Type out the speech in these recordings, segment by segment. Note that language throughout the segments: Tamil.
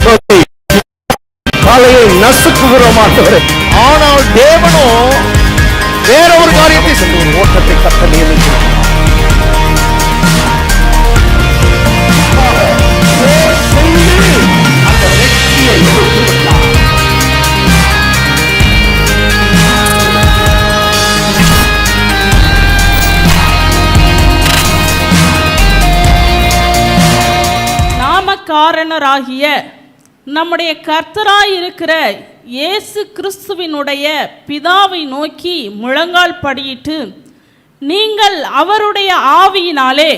சொல்லி காலையை நசுக்குகிறோம் ஆண்டவரே. ஆனால் தேவனோ வேற ஒரு காரியத்தை சொல்லி ஒரு ஓட்டத்தை கட்ட நியமிக்கிறார். காரணராகிய நம்முடைய கர்த்தராயிருக்கிற இயேசு கிறிஸ்துவினுடைய பிதாவை நோக்கி முழங்கால் படியிட்டு, நீங்கள் அவருடைய ஆவியினாலே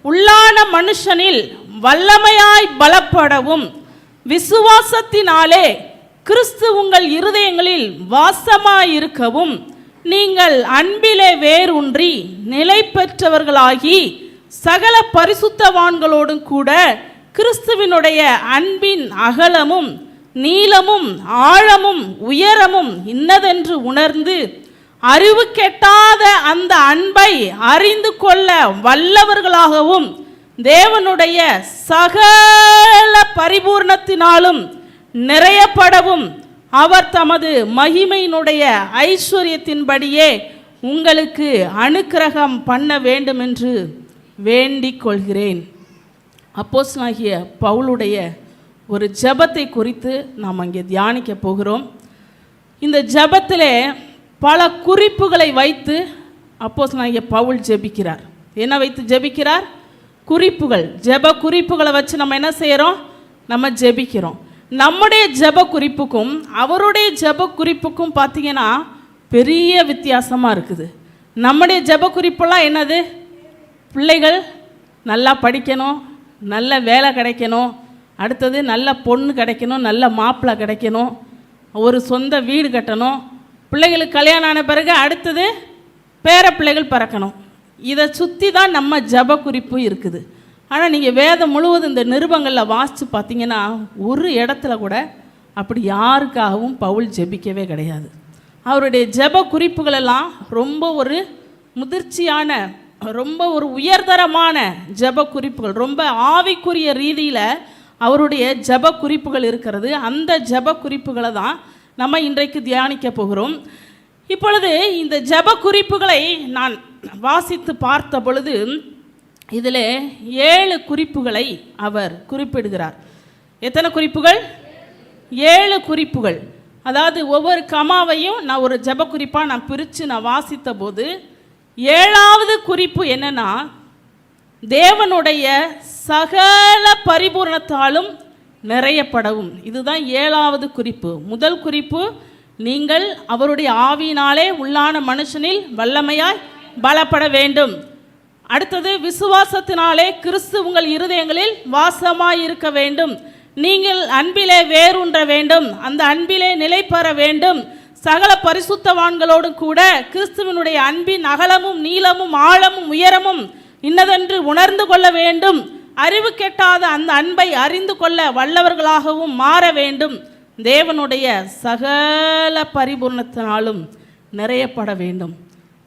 உள்ளான மனுஷனில் வல்லமையாய் பலப்படவும், விசுவாசத்தினாலே கிறிஸ்து உங்கள் இருதயங்களில் வாசமாயிருக்கவும், நீங்கள் அன்பிலே வேரூன்றி நிலை பெற்றவர்களாகி சகல பரிசுத்தவான்களோடும் கூட கிறிஸ்துவினுடைய அன்பின் அகலமும் நீளமும் ஆழமும் உயரமும் இன்னதென்று உணர்ந்து அறிவு கெட்டாத அந்த அன்பை அறிந்து கொள்ள வல்லவர்களாகவும், தேவனுடைய சகல பரிபூர்ணத்தினாலும் நிறையப்படவும் அவர் தமது மகிமையினுடைய ஐஸ்வர்யத்தின்படியே உங்களுக்கு அனுக்கிரகம் பண்ண வேண்டும் என்று வேண்டிக் கொள்கிறேன். அப்போஸ்தலனாகிய பவுலுடைய ஒரு ஜெபத்தை குறித்து நாம் அங்கே தியானிக்க போகிறோம். இந்த ஜெபத்திலே பல குறிப்புகளை வைத்து அப்போஸ்தலனாகிய பவுல் ஜெபிக்கிறார். என்ன வைத்து ஜெபிக்கிறார்? குறிப்புகள். ஜெப குறிப்புகளை வச்சு நம்ம என்ன செய்கிறோம்? நம்ம ஜெபிக்கிறோம். நம்முடைய ஜெப குறிப்புக்கும் அவருடைய ஜெப குறிப்புக்கும் பார்த்தீங்கன்னா பெரிய வித்தியாசமாக இருக்குது. நம்முடைய ஜெப குறிப்பெல்லாம் என்னது? பிள்ளைகள் நல்லா படிக்கணும், நல்ல வேலை கிடைக்கணும், அடுத்தது நல்ல பொண்ணு கிடைக்கணும், நல்ல மாப்பிள்ளை கிடைக்கணும், ஒரு சொந்த வீடு கட்டணும், பிள்ளைகளுக்கு கல்யாணம் ஆன பிறகு அடுத்தது பேர பிள்ளைகள் பிறக்கணும். இதை சுற்றி தான் நம்ம ஜப குறிப்பு இருக்குது. ஆனால் நீங்கள் வேதம் முழுவதும் இந்த நிருபங்களில் வாசித்து பார்த்தீங்கன்னா ஒரு இடத்துல கூட அப்படி யாருக்காகவும் பவுல் ஜெபிக்கவே கிடையாது. அவருடைய ஜப குறிப்புகளெல்லாம் ரொம்ப ஒரு முதிர்ச்சியான, ரொம்ப ஒரு உயர்தரமான ஜப குறிப்புகள், ரொம்ப ஆவிக்குரிய ரீதியில் அவருடைய ஜப குறிப்புகள் இருக்கிறது. அந்த ஜப குறிப்புகளை தான் நம்ம இன்றைக்கு தியானிக்க போகிறோம். இப்பொழுது இந்த ஜப குறிப்புகளை நான் வாசித்து பார்த்த பொழுது இதில் 7 குறிப்புகளை அவர் குறிப்பிடுகிறார். எத்தனை குறிப்புகள்? 7 குறிப்புகள். அதாவது ஒவ்வொரு கமாவையும் நான் ஒரு ஜப குறிப்பாக நான் பிரித்து நான் வாசித்த போது 7வது குறிப்பு என்னன்னா, தேவனுடைய சகல பரிபூரணத்தாலும் நிறையப்படவும். இதுதான் 7வது குறிப்பு. முதல் குறிப்பு, நீங்கள் அவருடைய ஆவியினாலே உள்ளான மனுஷனில் வல்லமையாய் பலப்பட வேண்டும். அடுத்தது, விசுவாசத்தினாலே கிறிஸ்து உங்கள் இருதயங்களில் வாசமாய் இருக்க வேண்டும். நீங்கள் அன்பிலே வேரூன்ற வேண்டும், அந்த அன்பிலே நிலை பெற வேண்டும். சகல பரிசுத்தவான்களோடு கூட கிறிஸ்துவனுடைய அன்பின் அகலமும் நீளமும் ஆழமும் உயரமும் இன்னதென்று உணர்ந்து கொள்ள வேண்டும். அறிவு கெட்டாத அந்த அன்பை அறிந்து கொள்ள வல்லவர்களாகவும் மாற வேண்டும். தேவனுடைய சகல பரிபூர்ணத்தினாலும் நிறையப்பட வேண்டும்.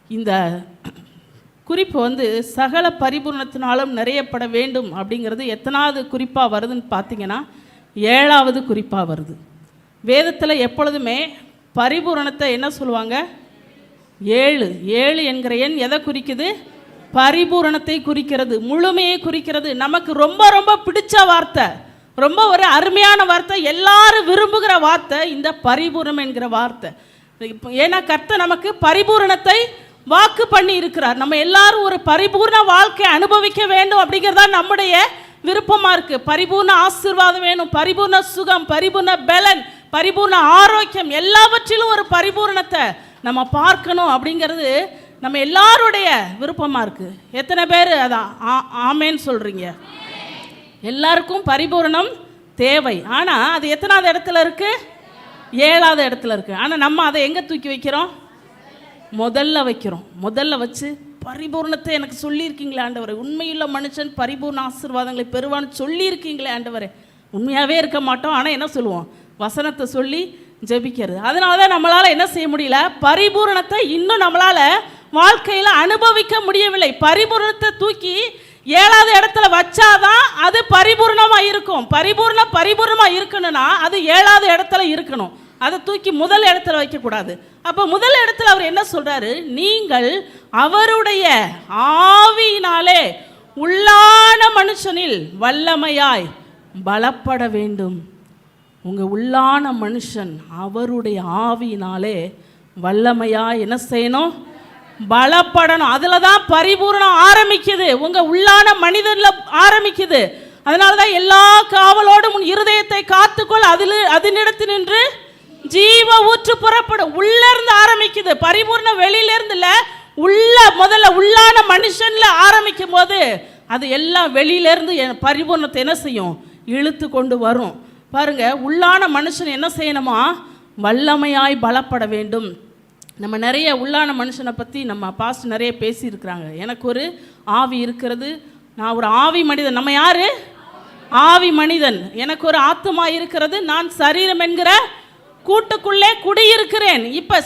இந்த குறிப்பு சகல பரிபூர்ணத்தினாலும் நிறையப்பட வேண்டும் அப்படிங்கிறது எத்தனாவது குறிப்பாக வருதுன்னு பார்த்தீங்கன்னா 7வது குறிப்பாக வருது. வேதத்தில் எப்பொழுதுமே பரிபூரணத்தை என்ன சொல்லுவாங்க? 7 என்கிற எண் எதை குறிக்குது? பரிபூரணத்தை குறிக்கிறது, முழுமையை குறிக்கிறது. நமக்கு ரொம்ப ரொம்ப பிடிச்ச வார்த்தை, ரொம்ப ஒரு அருமையான வார்த்தை, எல்லாரும் விரும்புகிற வார்த்தை இந்த பரிபூரணம் என்கிற வார்த்தை. ஏன்னா கர்த்தர் நமக்கு பரிபூரணத்தை வாக்கு பண்ணி இருக்கிறார். நம்ம எல்லாரும் ஒரு பரிபூர்ண வாழ்க்கை அனுபவிக்க வேண்டும் அப்படிங்கிறதா நம்முடைய விருப்பமாக இருக்குது. பரிபூர்ண ஆசீர்வாதம் வேணும், பரிபூர்ண சுகம், பரிபூர்ண பலன், பரிபூர்ண ஆரோக்கியம், எல்லாவற்றிலும் ஒரு பரிபூர்ணத்தை நம்ம பார்க்கணும் அப்படிங்கிறது நம்ம எல்லாருடைய விருப்பமாக இருக்குது. எத்தனை பேர் அதான் ஆமேன்னு சொல்கிறீங்க? எல்லாருக்கும் பரிபூர்ணம் தேவை. ஆனால் அது எத்தனாவது இடத்துல இருக்குது? 7வது இடத்துல இருக்குது. ஆனால் நம்ம அதை எங்கே தூக்கி வைக்கிறோம்? முதல்ல வைக்கிறோம். முதல்ல வச்சு பரிபூர்ணத்தை எனக்கு சொல்லியிருக்கீங்களே ஆண்டவரே, உண்மையுள்ள மனுஷன் பரிபூர்ண ஆசீர்வாதங்களை பெறுவான்னு சொல்லியிருக்கீங்களே ஆண்டவரே. உண்மையாகவே இருக்க மாட்டோம், ஆனால் என்ன சொல்லுவோம்? வசனத்தை சொல்லி ஜெபிக்கிறது. அதனால தான் நம்மளால் என்ன செய்ய முடியல? பரிபூரணத்தை இன்னும் நம்மளால் வாழ்க்கையில் அனுபவிக்க முடியவில்லை. பரிபூரணத்தை தூக்கி ஏழாவது இடத்துல வச்சாதான் அது பரிபூர்ணமா இருக்கும். பரிபூர்ணமா இருக்கணும்னா அது ஏழாவது இடத்துல இருக்கணும். அதை தூக்கி முதல் இடத்துல வைக்கக்கூடாது. அப்போ முதல் இடத்துல அவர் என்ன சொல்றாரு? நீங்கள் அவருடைய ஆவியினாலே உள்ளான மனுஷனில் வல்லமையாய் பலப்பட வேண்டும். உங்க உள்ளான மனுஷன் அவருடைய ஆவியினாலே வல்லமையாய் என்ன செய்யணும்? பலப்படணும். அதுல தான் பரிபூரணம் ஆரம்பிக்குது. உங்க உள்ளான மனிதன்ல ஆரம்பிக்குது. அதனாலதான் எல்லா காவலோடும் உன் இருதயத்தை காத்துக்கொள், அதனிடத்து நின்று ஜீவ ஊற்று புறப்படும். உள்ள இருந்து ஆரம்பிக்குது. பரிபூர்ணம் வெளியில இருந்து இல்ல, முதல்ல உள்ளான மனுஷன்ல ஆரம்பிக்கும் போது அது எல்லாம் வெளியில இருந்து பரிபூர்ணத்தை என்ன செய்யும்? இழுத்து கொண்டு வரும். பாருங்க, உள்ளான மனுஷன் என்ன செய்யணுமா? வல்லமையாய் பலப்பட வேண்டும். நம்ம நிறைய உள்ளான மனுஷனை பற்றி நம்ம பாஸ்ட் நிறைய பேசியிருக்கிறாங்க. எனக்கு ஒரு ஆவி இருக்கிறது, நான் ஒரு ஆவி மனிதன். நம்ம யாரு? ஆவி மனிதன். எனக்கு ஒரு ஆத்துமா இருக்கிறது, நான் சரீரம் என்கிற கூட்டுக்குள்ளே குடியிருக்கிறேன். இப்போ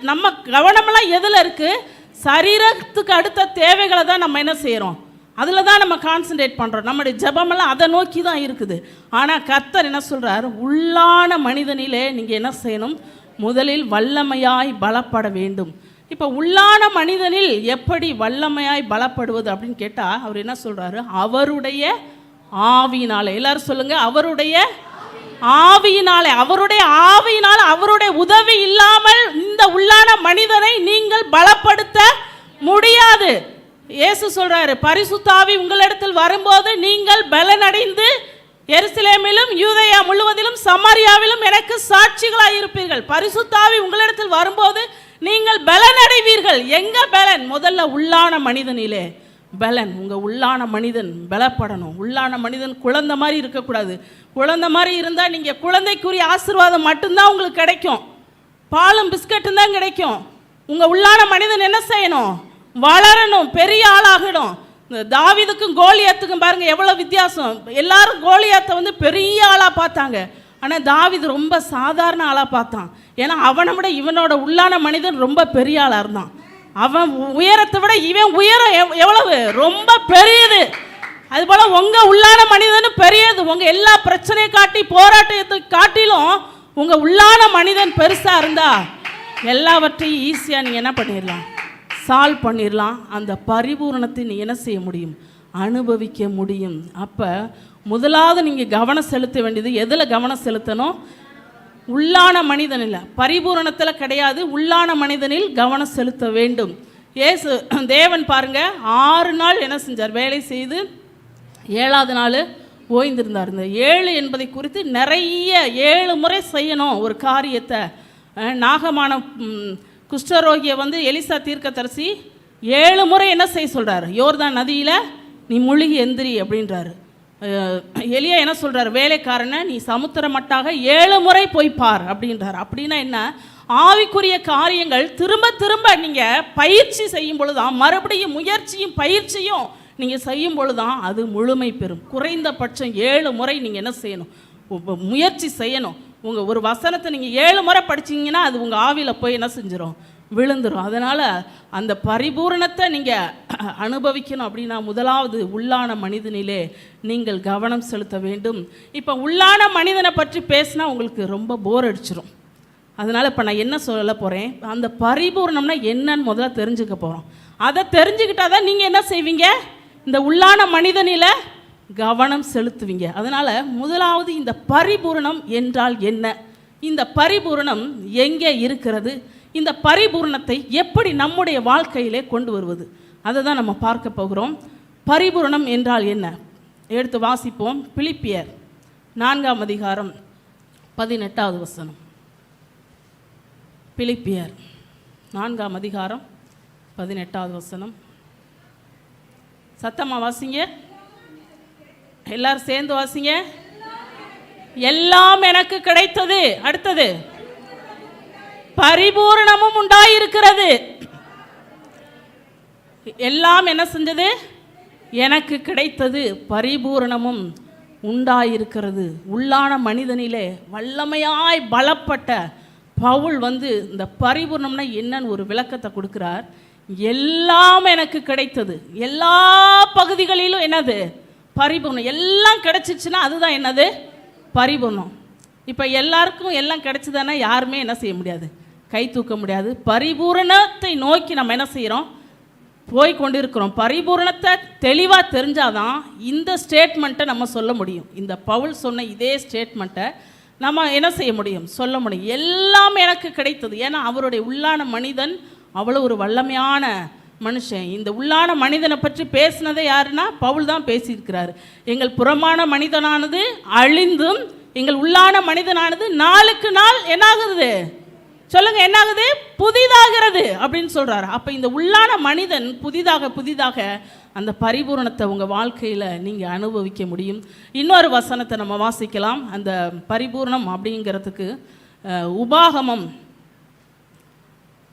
நம்ம கவனமெல்லாம் எதில் இருக்குது? சரீரத்துக்கு அடுத்த தேவைகளை தான் நம்ம என்ன செய்கிறோம்? அதில் தான் நம்ம கான்சன்ட்ரேட் பண்ணுறோம். நம்முடைய ஜெபமெல்லாம் அதை நோக்கி தான் இருக்குது. ஆனால் கர்த்தர் என்ன சொல்கிறார்? உள்ளான மனிதனிலே நீங்கள் என்ன செய்யணும்? முதலில் வல்லமையாய் பலப்பட வேண்டும். இப்போ உள்ளான மனிதனில் எப்படி வல்லமையாய் பலப்படுவது அப்படின்னு கேட்டால் அவர் என்ன சொல்கிறாரு? அவருடைய ஆவியினாலே. எல்லாரும் சொல்லுங்க, அவருடைய ஆவியினாலே. அவருடைய ஆவியினால், அவருடைய உதவி இல்லாமல் இந்த உள்ளான மனிதனை நீங்கள் பலப்படுத்த முடியாது. இயேசு சொல்றாரு, பரிசுத்த ஆவி உங்களிடத்தில் வரும்போது நீங்கள் பலனடைந்து எருசலேமிலும் யூதேயா முழுவதிலும் சமாரியாவிலும் எனக்கு சாட்சிகளாய் இருப்பீர்கள். பரிசுத்த ஆவி உங்களிடத்தில் வரும்போது நீங்கள் பலனடைவீர்கள். எங்க பலன்? முதல்ல உள்ளான மனிதனிலே பலன். உங்க உள்ளான மனிதன் பலப்படணும். உள்ளான மனிதன் குழந்தை மாதிரி இருக்கக்கூடாது. குழந்தை மாதிரி இருந்தால் நீங்க குழந்தைக்குரிய ஆசீர்வாதம் மட்டும்தான் உங்களுக்கு கிடைக்கும். பாலும் பிஸ்கட்டும் தான் கிடைக்கும். உங்க உள்ளான மனிதன் என்ன செய்யணும்? வளரணும், பெரிய ஆளாகணும். இந்த தாவீதுக்கும் கோலியாத்துக்கும் பாருங்க எவ்வளவு வித்தியாசம். எல்லாரும் கோலியாத்தை வந்து பெரிய ஆளா பார்த்தாங்க, ஆனால் தாவீது ரொம்ப சாதாரண ஆளா பார்த்தான். ஏன்னா அவனை விட இவனோட உள்ளான மனிதன் ரொம்ப பெரிய ஆளா இருந்தான். அவன் உயரத்தை விட இவன் உயரம் எவ்வளவு? ரொம்ப பெரியது. அதுபோல உங்க உள்ளான மனிதனும் பெரியது. உங்க எல்லா பிரச்சனையை காட்டி போராட்டத்தை காட்டிலும் உங்க உள்ளான மனிதன் பெருசா இருந்தா எல்லாவற்றையும் ஈஸியா நீங்க என்ன பண்ணிடலாம்? சால்வ் பண்ணிடலாம். அந்த பரிபூரணத்தை நீ என்ன செய்ய முடியும்? அனுபவிக்க முடியும். அப்போ முதலாவது நீங்கள் கவனம் செலுத்த வேண்டியது எதில் கவனம் செலுத்தணும்? உள்ளான மனிதன் இல்லை, பரிபூரணத்தில் கிடையாது, உள்ளான மனிதனில் கவனம் செலுத்த வேண்டும். தேவன் பாருங்க 6 நாள் என்ன செஞ்சார்? வேலை செய்து 7ஆவது நாள் ஓய்ந்திருந்தார். இந்த 7 என்பதை குறித்து நிறைய 7 முறை செய்யணும் ஒரு காரியத்தை. நாகமான குஷ்டரோகியை வந்து எலிசா தீர்க்கதரிசி 7 முறை என்ன செய்ய சொல்கிறார்? யோர்தான் நதியில் நீ முழுகி எந்திரி அப்படின்றாரு. எலியா என்ன சொல்கிறார்? வேலைக்காரனை நீ சமுத்திர மட்டாக 7 முறை போய் பார் அப்படின்றார். அப்படின்னா என்ன? ஆவிக்குரிய காரியங்கள் திரும்ப திரும்ப நீங்கள் பயிற்சி செய்யும் பொழுதுதான், மறுபடியும் முயற்சியும் பயிற்சியும் நீங்கள் செய்யும் பொழுதுதான் அது முழுமை பெறும். குறைந்தபட்சம் 7 முறை நீங்கள் என்ன செய்யணும்? முயற்சி செய்யணும். உங்கள் ஒரு வசனத்தை நீங்கள் 7 முறை படிச்சிங்கன்னா அது உங்கள் ஆவியில் போய் என்ன செஞ்சிடும்? விழுந்துடும். அதனால் அந்த பரிபூரணத்தை நீங்கள் அனுபவிக்கணும் அப்படின்னா முதலாவது உள்ளான மனிதனிலே நீங்கள் கவனம் செலுத்த வேண்டும். இப்போ உள்ளான மனிதனை பற்றி பேசினா உங்களுக்கு ரொம்ப போர் அடிச்சிடும். அதனால் இப்போ நான் என்ன சொல்ல போகிறேன்? அந்த பரிபூரணம்னா என்னன்னு முதல்ல தெரிஞ்சுக்க போகிறோம். அதை தெரிஞ்சுக்கிட்டால் தான் நீங்கள் என்ன செய்வீங்க? இந்த உள்ளான மனிதனில் கவனம் செலுத்துவீங்க. அதனால் முதலாவது இந்த பரிபூரணம் என்றால் என்ன? இந்த பரிபூரணம் எங்கே இருக்கிறது? இந்த பரிபூரணத்தை எப்படி நம்முடைய வாழ்க்கையிலே கொண்டு வருவது? அதை தான் நம்ம பார்க்க போகிறோம். பரிபூரணம் என்றால் என்ன? எடுத்து வாசிப்போம். பிலிப்பியர் 4ஆம் அதிகாரம் 18வது வசனம். பிலிப்பியர் 4ஆம் அதிகாரம் 18வது வசனம். சத்தமா வாசிங்க, எல்லாரும் சேர்ந்து வாசிங்க. எல்லாம் எனக்கு கிடைத்தது. அடுத்தது பரிபூரணமும் உண்டாயிருக்கிறது. எல்லாம் என்ன செஞ்சது? எனக்கு கிடைத்தது, பரிபூரணமும் உண்டாயிருக்கிறது. உள்ளான மனிதனிலே வல்லமையாய் பலப்பட்ட பவுல் வந்து இந்த பரிபூரணம்னா என்னன்னு ஒரு விளக்கத்தை கொடுக்கிறார். எல்லாம் எனக்கு கிடைத்தது. எல்லா பகுதிகளிலும் என்னது? பரிபூர்ணம். எல்லாம் கிடைச்சிச்சுன்னா அதுதான் என்னது? பரிபூர்ணம். இப்போ எல்லாருக்கும் எல்லாம் கிடைச்சதுன்னா யாருமே என்ன செய்ய முடியாது? கை தூக்க முடியாது. பரிபூரணத்தை நோக்கி நம்ம என்ன செய்கிறோம்? போய் கொண்டு இருக்கிறோம். பரிபூரணத்தை தெளிவாக தெரிஞ்சாதான் இந்த ஸ்டேட்மெண்ட்டை நம்ம சொல்ல முடியும். இந்த பவுல் சொன்ன இதே ஸ்டேட்மெண்ட்டை நம்ம என்ன செய்ய முடியும்? சொல்ல முடியும். எல்லாம் எனக்கு கிடைத்தது. ஏன்னா அவருடைய உள்ளான மனிதன் அவ்வளோ ஒரு வல்லமையான மனுஷன். இந்த உள்ளான மனிதனை பற்றி பேசினதே யாருன்னா பவுல் தான் பேசியிருக்கிறாரு. எங்கள் புறமான மனிதனானது அழிந்தும் எங்கள் உள்ளான மனிதனானது நாளுக்கு நாள் என்னாகிறது? சொல்லுங்க, என்னாகுது? புதிதாகிறது அப்படின்னு சொல்றாரு. அப்ப இந்த உள்ளான மனிதன் புதிதாக அந்த பரிபூரணத்தை உங்க வாழ்க்கையில நீங்க அனுபவிக்க முடியும். இன்னொரு வசனத்தை நம்ம வாசிக்கலாம். அந்த பரிபூரணம் அப்படிங்கிறதுக்கு உபாகமம்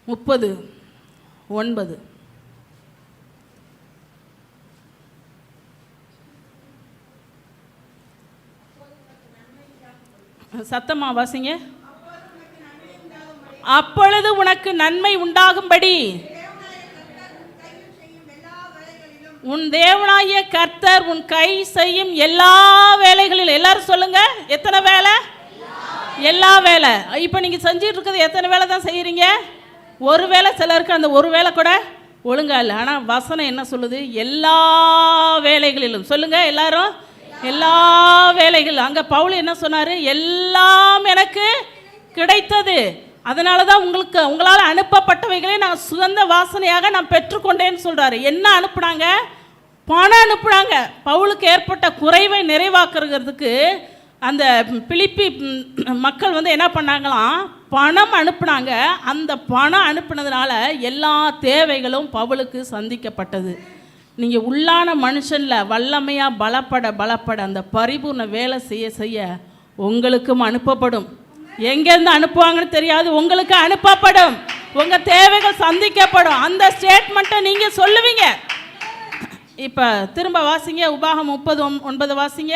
30:9. சத்தமா வாசிங்க. அப்பொழுது உனக்கு நன்மை உண்டாகும்படி உன் தேவனாகிய கர்த்தர் உன் கை செய்யும் எல்லா வேலைகளிலும். எல்லாரும் சொல்லுங்க, எத்தனை வேலை? எல்லா வேலை. இப்போ நீங்க செஞ்சிட்டு இருக்கிறது எத்தனை வேலை தான் செய்யறீங்க? ஒரு வேலை. சிலருக்கு அந்த ஒரு வேலை கூட ஒழுங்கா இல்லை. ஆனால் வசனம் என்ன சொல்லுது? எல்லா வேலைகளிலும். சொல்லுங்க எல்லாரும், எல்லா வேலைகள். அங்கே பவுல் என்ன சொன்னார்? எல்லாம் எனக்கு கிடைத்தது, அதனால தான் உங்களால் அனுப்பப்பட்டவைகளே நான் சுகந்த வாசனையாக நான் பெற்றுக்கொண்டேன்னு சொல்கிறாரு. என்ன அனுப்புனாங்க? பணம் அனுப்புனாங்க. பவுலுக்கு ஏற்பட்ட குறைவை நிறைவாக்குறதுக்கு அந்த பிலிப்பி மக்கள் என்ன பண்ணாங்களாம்? பணம் அனுப்புனாங்க. அந்த பணம் அனுப்புனதுனால எல்லா தேவைகளும் பவுலுக்கு சந்திக்கப்பட்டது. நீங்கள் உள்ளான மனுஷனில் வல்லமையாக பலப்பட அந்த பரிபூர்ண வேலை செய்ய உங்களுக்கும் அனுப்பப்படும். எங்கேருந்து அனுப்புவாங்கன்னு தெரியாது, உங்களுக்கு அனுப்பப்படும். உங்கள் தேவைகள் சந்திக்கப்படும். அந்த ஸ்டேட்மெண்ட்டை நீங்கள் சொல்லுவீங்க. இப்போ திரும்ப வாசிங்க, உபாகம் 30:9 வாசிங்க.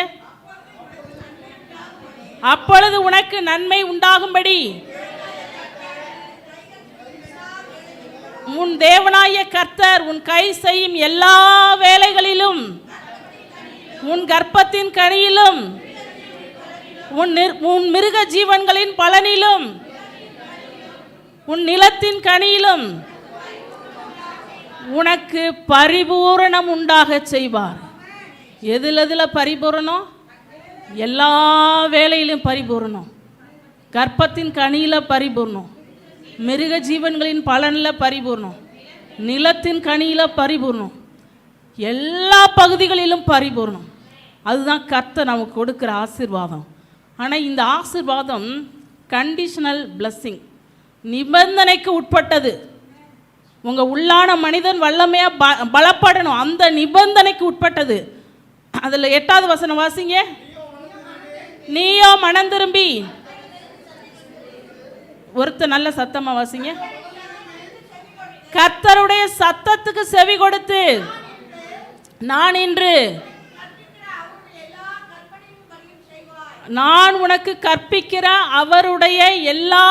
அப்பொழுது உனக்கு நன்மை உண்டாகும்படி உன் தேவனாகிய கர்த்தர் உன் கை செய்யும் எல்லா வேலைகளிலும் உன் கர்ப்பத்தின் கனியிலும் உன் மிருக ஜீவன்களின் பலனிலும் உன் நிலத்தின் கனியிலும் உனக்கு பரிபூரணம் உண்டாக செய்வார். எதுல பரிபூரணம்? எல்லா வேலையிலும் பரிபூரணம். கர்ப்பத்தின் கனியில பரிபூர்ணம், மிருக ஜீவன்களின் பலனில் பரிபூர்ணம், நிலத்தின் கனியில பரிபூர்ணம், எல்லா பகுதிகளிலும் பரிபூர்ணம். அதுதான் கர்த்தர் நமக்கு கொடுக்குற ஆசீர்வாதம். ஆனால் இந்த ஆசீர்வாதம் கண்டிஷனல் பிளஸ்ஸிங், நிபந்தனைக்கு உட்பட்டது. உங்கள் உள்ளான மனிதன் வல்லமையாக பலப்படணும், அந்த நிபந்தனைக்கு உட்பட்டது. அதில் 8வது வசனம் வாசிங்க. நீயோ மனம் திரும்பி, ஒருத்தர் நல்ல சத்தமாக வாசிங்க. கர்த்தருடைய சத்தத்துக்கு செவி கொடுத்து நான் இன்று நான் உனக்கு கற்பிக்கிற அவருடைய எல்லா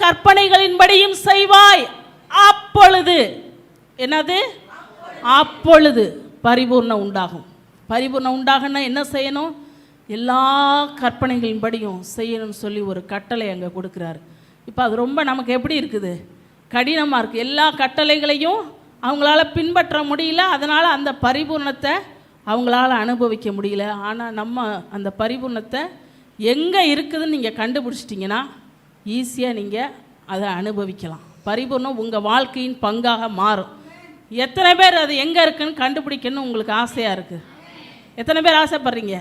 கற்பனைகளின்படியும் செய்வாய். அப்பொழுது என்னது? அப்பொழுது பரிபூர்ணம் உண்டாகும். பரிபூர்ணம் உண்டாகனா என்ன செய்யணும்? எல்லா கற்பனைகளின்படியும் செய்யணும்னு சொல்லி ஒரு கட்டளை அங்கே கொடுக்குறாரு. இப்போ அது ரொம்ப நமக்கு எப்படி இருக்குது? கடினமாக இருக்குது. எல்லா கட்டளைகளையும் அவங்களால பின்பற்ற முடியல. அதனால் அந்த பரிபூர்ணத்தை அவங்களால அனுபவிக்க முடியல. ஆனால் நம்ம அந்த பரிபூர்ணத்தை எங்கே இருக்குதுன்னு நீங்கள் கண்டுபிடிச்சிட்டிங்கன்னா ஈஸியாக நீங்கள் அதை அனுபவிக்கலாம். பரிபூர்ணம் உங்கள் வாழ்க்கையின் பங்காக மாறும். எத்தனை பேர் அது எங்கே இருக்குன்னு கண்டுபிடிக்கணும்னு உங்களுக்கு ஆசையாக இருக்குது? எத்தனை பேர் ஆசைப்படுறீங்க?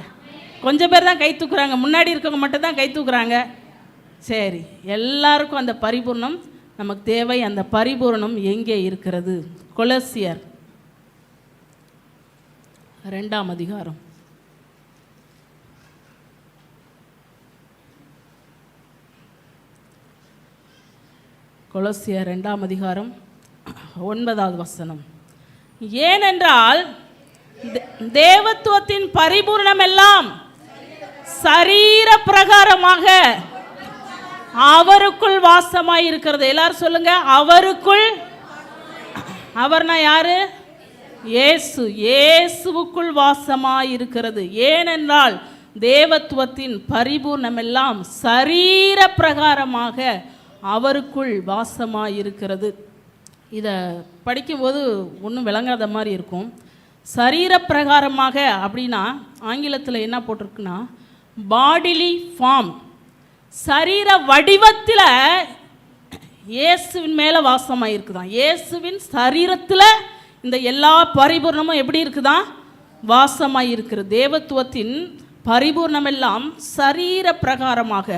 கொஞ்சம் பேர் தான் கை தூக்குறாங்க, முன்னாடி இருக்கவங்க மட்டும் தான் கை தூக்குறாங்க. சரி, எல்லாருக்கும் அந்த பரிபூர்ணம் நமக்கு தேவை. அந்த பரிபூர்ணம் எங்கே இருக்கிறது? கொலோசியர் 2ஆம் அதிகாரம். கொலோசியர் 2ஆம் அதிகாரம் 9வது வசனம். ஏனென்றால் தேவத்துவத்தின் பரிபூர்ணம் எல்லாம் சரீர பிரகாரமாக அவருக்குள் வாசமாய் இருக்கிறது. எல்லாரும் சொல்லுங்க, அவருக்குள். அவர்னா யாரு? இயேசு. இயேசுவுக்குள் வாசமாய் இருக்கிறது. ஏனென்றால் தேவத்துவத்தின் பரிபூர்ணமெல்லாம் சரீர பிரகாரமாக அவருக்குள் வாசமாய் இருக்கிறது. இதை படிக்கும்போது ஒன்றும் விளங்காத மாதிரி இருக்கும். சரீர பிரகாரமாக அப்படின்னா ஆங்கிலத்தில் என்ன போட்டிருக்குன்னா பாடிலி ஃபார்ம், சரீர வடிவத்தில் இயேசுவின் மேலே வாசமாக இருக்குதான். இயேசுவின் சரீரத்தில் இந்த எல்லா பரிபூர்ணமும் எப்படி இருக்குதான்? வாசமாக இருக்கிறது. தேவத்துவத்தின் பரிபூர்ணமெல்லாம் சரீர பிரகாரமாக.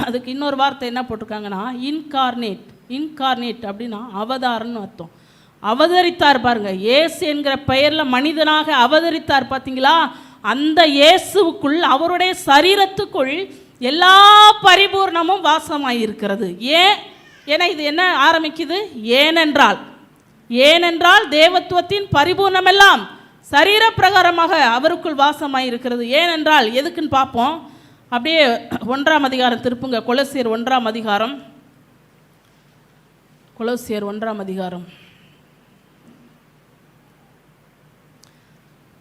அதுக்கு இன்னொரு வார்த்தை என்ன போட்டிருக்காங்கன்னா இன்கார்னேட். இன்கார்னேட் அப்படின்னா அவதாரம்னு அர்த்தம். அவதரித்தார் பாருங்க. இயேசு என்கிற பெயரில் மனிதனாக அவதரித்தார் பார்த்தீங்களா? அந்த இயேசுவுக்குள், அவருடைய சரீரத்துக்குள் எல்லா பரிபூர்ணமும் வாசமாக இருக்கிறது. ஏன்னா இது என்ன ஆரம்பிக்குது? ஏனென்றால் தேவத்துவத்தின் பரிபூர்ணமெல்லாம் சரீர பிரகாரமாக அவருக்குள் வாசமாக இருக்கிறது. ஏனென்றால் எதுக்குன்னு பார்ப்போம். அப்படியே 1ஆம் அதிகாரம் திருப்புங்க. கொலோசியர் 1ஆம் அதிகாரம். கொலோசியர் 1ஆம் அதிகாரம்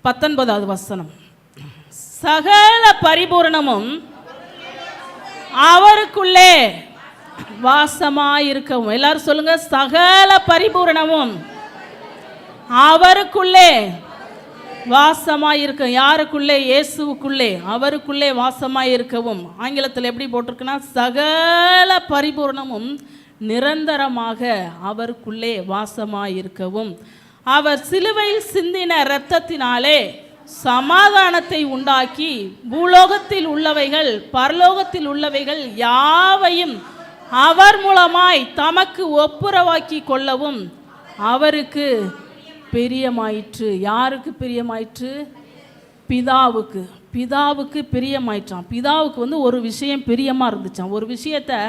19வது வசனம். சகல பரிபூரணமும் அவருக்குள்ளே வாசமாயிருக்கவும். எல்லாரும் சொல்லுங்க, சகல பரிபூரணமும் அவருக்குள்ளே வாசமாயிருக்க. யாருக்குள்ளே? இயேசுவுக்குள்ளே, அவருக்குள்ளே வாசமாயிருக்கவும். ஆங்கிலத்தில் எப்படி போட்டிருக்குன்னா சகல பரிபூரணமும் நிரந்தரமாக அவருக்குள்ளே வாசமாயிருக்கவும். அவர் சிலுவையில் சிந்தின இரத்தத்தினாலே சமாதானத்தை உண்டாக்கி பூலோகத்தில் உள்ளவைகள் பரலோகத்தில் உள்ளவைகள் யாவையும் அவர் மூலமாய் தமக்கு ஒப்புரவாக்கி கொள்ளவும் அவருக்கு பிரியமாயிற்று. யாருக்கு பிரியமாயிற்று? பிதாவுக்கு. பிதாவுக்கு பிரியமாயிற்றான். பிதாவுக்கு ஒரு விஷயம் பிரியமாக இருந்துச்சான். ஒரு விஷயத்தை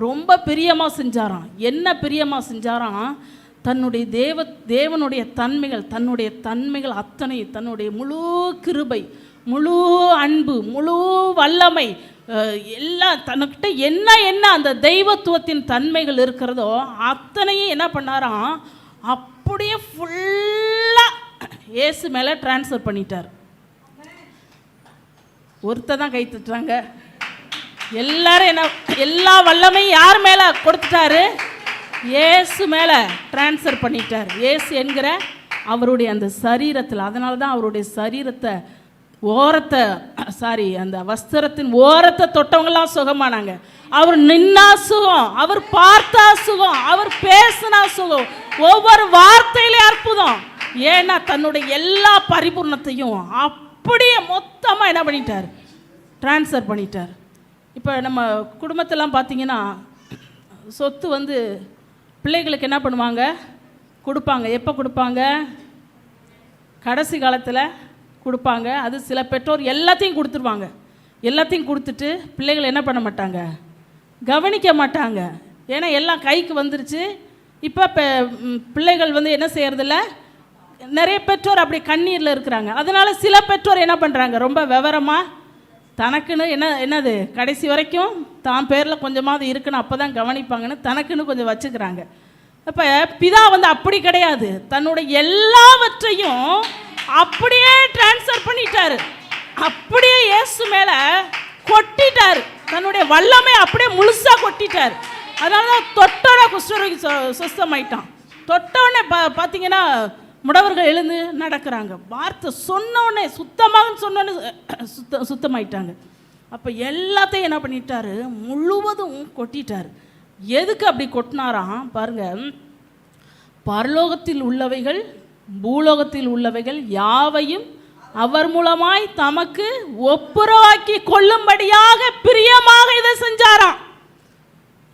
ரொம்ப பிரியமாக செஞ்சாராம். என்ன பிரியமாக செஞ்சாராம்? தன்னுடைய தேவனுடைய தன்மைகள் அத்தனை, தன்னுடைய முழு கிருபை, முழு அன்பு, முழு வல்லமை, எல்லாம் தன்கிட்ட என்ன அந்த தெய்வத்துவத்தின் தன்மைகள் இருக்கிறதோ அத்தனையும் என்ன பண்ணாராம்? அப்படியே ஃபுல்லாக இயேசு மேலே டிரான்ஸ்ஃபர் பண்ணிட்டார். ஒருத்தர் தான் கை தட்டுறாங்க. எல்லாரும் எல்லா வல்லமையும் யார் மேலே கொடுத்துட்டாரு? இயேசு மேலே டிரான்ஸ்ஃபர் பண்ணிட்டார். இயேசு என்கிற அவருடைய அந்த சரீரத்தில். அதனால தான் அவருடைய சரீரத்தை அந்த வஸ்திரத்தின் ஓரத்தை தொட்டவங்களாம் சுகமானாங்க. அவர் நின்னா சுகம், அவர் பார்த்தா சுகம், அவர் பேசினா சுகம், ஒவ்வொரு வார்த்தையிலே அற்புதம். ஏன்னா தன்னுடைய எல்லா பரிபூர்ணத்தையும் அப்படியே மொத்தமாக என்ன பண்ணிட்டார்? டிரான்ஸ்ஃபர் பண்ணிட்டார். இப்போ நம்ம குடும்பத்தெல்லாம் பார்த்தீங்கன்னா சொத்து பிள்ளைகளுக்கு என்ன பண்ணுவாங்க? கொடுப்பாங்க. எப்போ கொடுப்பாங்க? கடைசி காலத்தில் கொடுப்பாங்க. அது சில பெற்றோர் எல்லாத்தையும் கொடுத்துருவாங்க. எல்லாத்தையும் கொடுத்துட்டு பிள்ளைகள் என்ன பண்ண மாட்டாங்க? கவனிக்க மாட்டாங்க. ஏன்னா எல்லாம் கைக்கு வந்துருச்சு. இப்போ பிள்ளைகள் என்ன செய்யறதில்ல? நிறைய பெற்றோர் அப்படி கண்ணீரில் இருக்கிறாங்க. அதனால சில பெற்றோர் என்ன பண்ணுறாங்க? ரொம்ப விவரமாக தனக்குன்னு என்னது கடைசி வரைக்கும் தான் பேரில் கொஞ்சமாவது இருக்குன்னு அப்போ தான் கவனிப்பாங்கன்னு தனக்குன்னு கொஞ்சம் வச்சுக்கிறாங்க. அப்போ பிதா அப்படி கிடையாது. தன்னுடைய எல்லாவற்றையும் அப்படியே டிரான்ஸ்ஃபர் பண்ணிட்டாரு. அப்படியே இயேசு மேலே கொட்டிட்டார். தன்னுடைய வல்லமை அப்படியே முழுசாக கொட்டிட்டார். அதனால தான் தொட்டோட குஷ்டரோகி சுத்தமாயிட்டான். தொட்டோடனே பார்த்தீங்கன்னா முடவர்கள் எழுந்து நடக்கிறாங்க. வார்த்தை சொன்னோடனே சுத்தமாக சொன்னோன்னே சுத்தமாயிட்டாங்க. அப்போ எல்லாத்தையும் என்ன பண்ணிட்டாரு? முழுவதும் கொட்டிட்டார். எதுக்கு அப்படி கொட்டினாராம் பாருங்க. பரலோகத்தில் உள்ளவைகள் பூலோகத்தில் உள்ளவைகள் யாவையும் அவர் மூலமாய் தமக்கு ஒப்புரவாக்கி கொள்ளும்படியாக பிரியமாக இதை செஞ்சாராம்.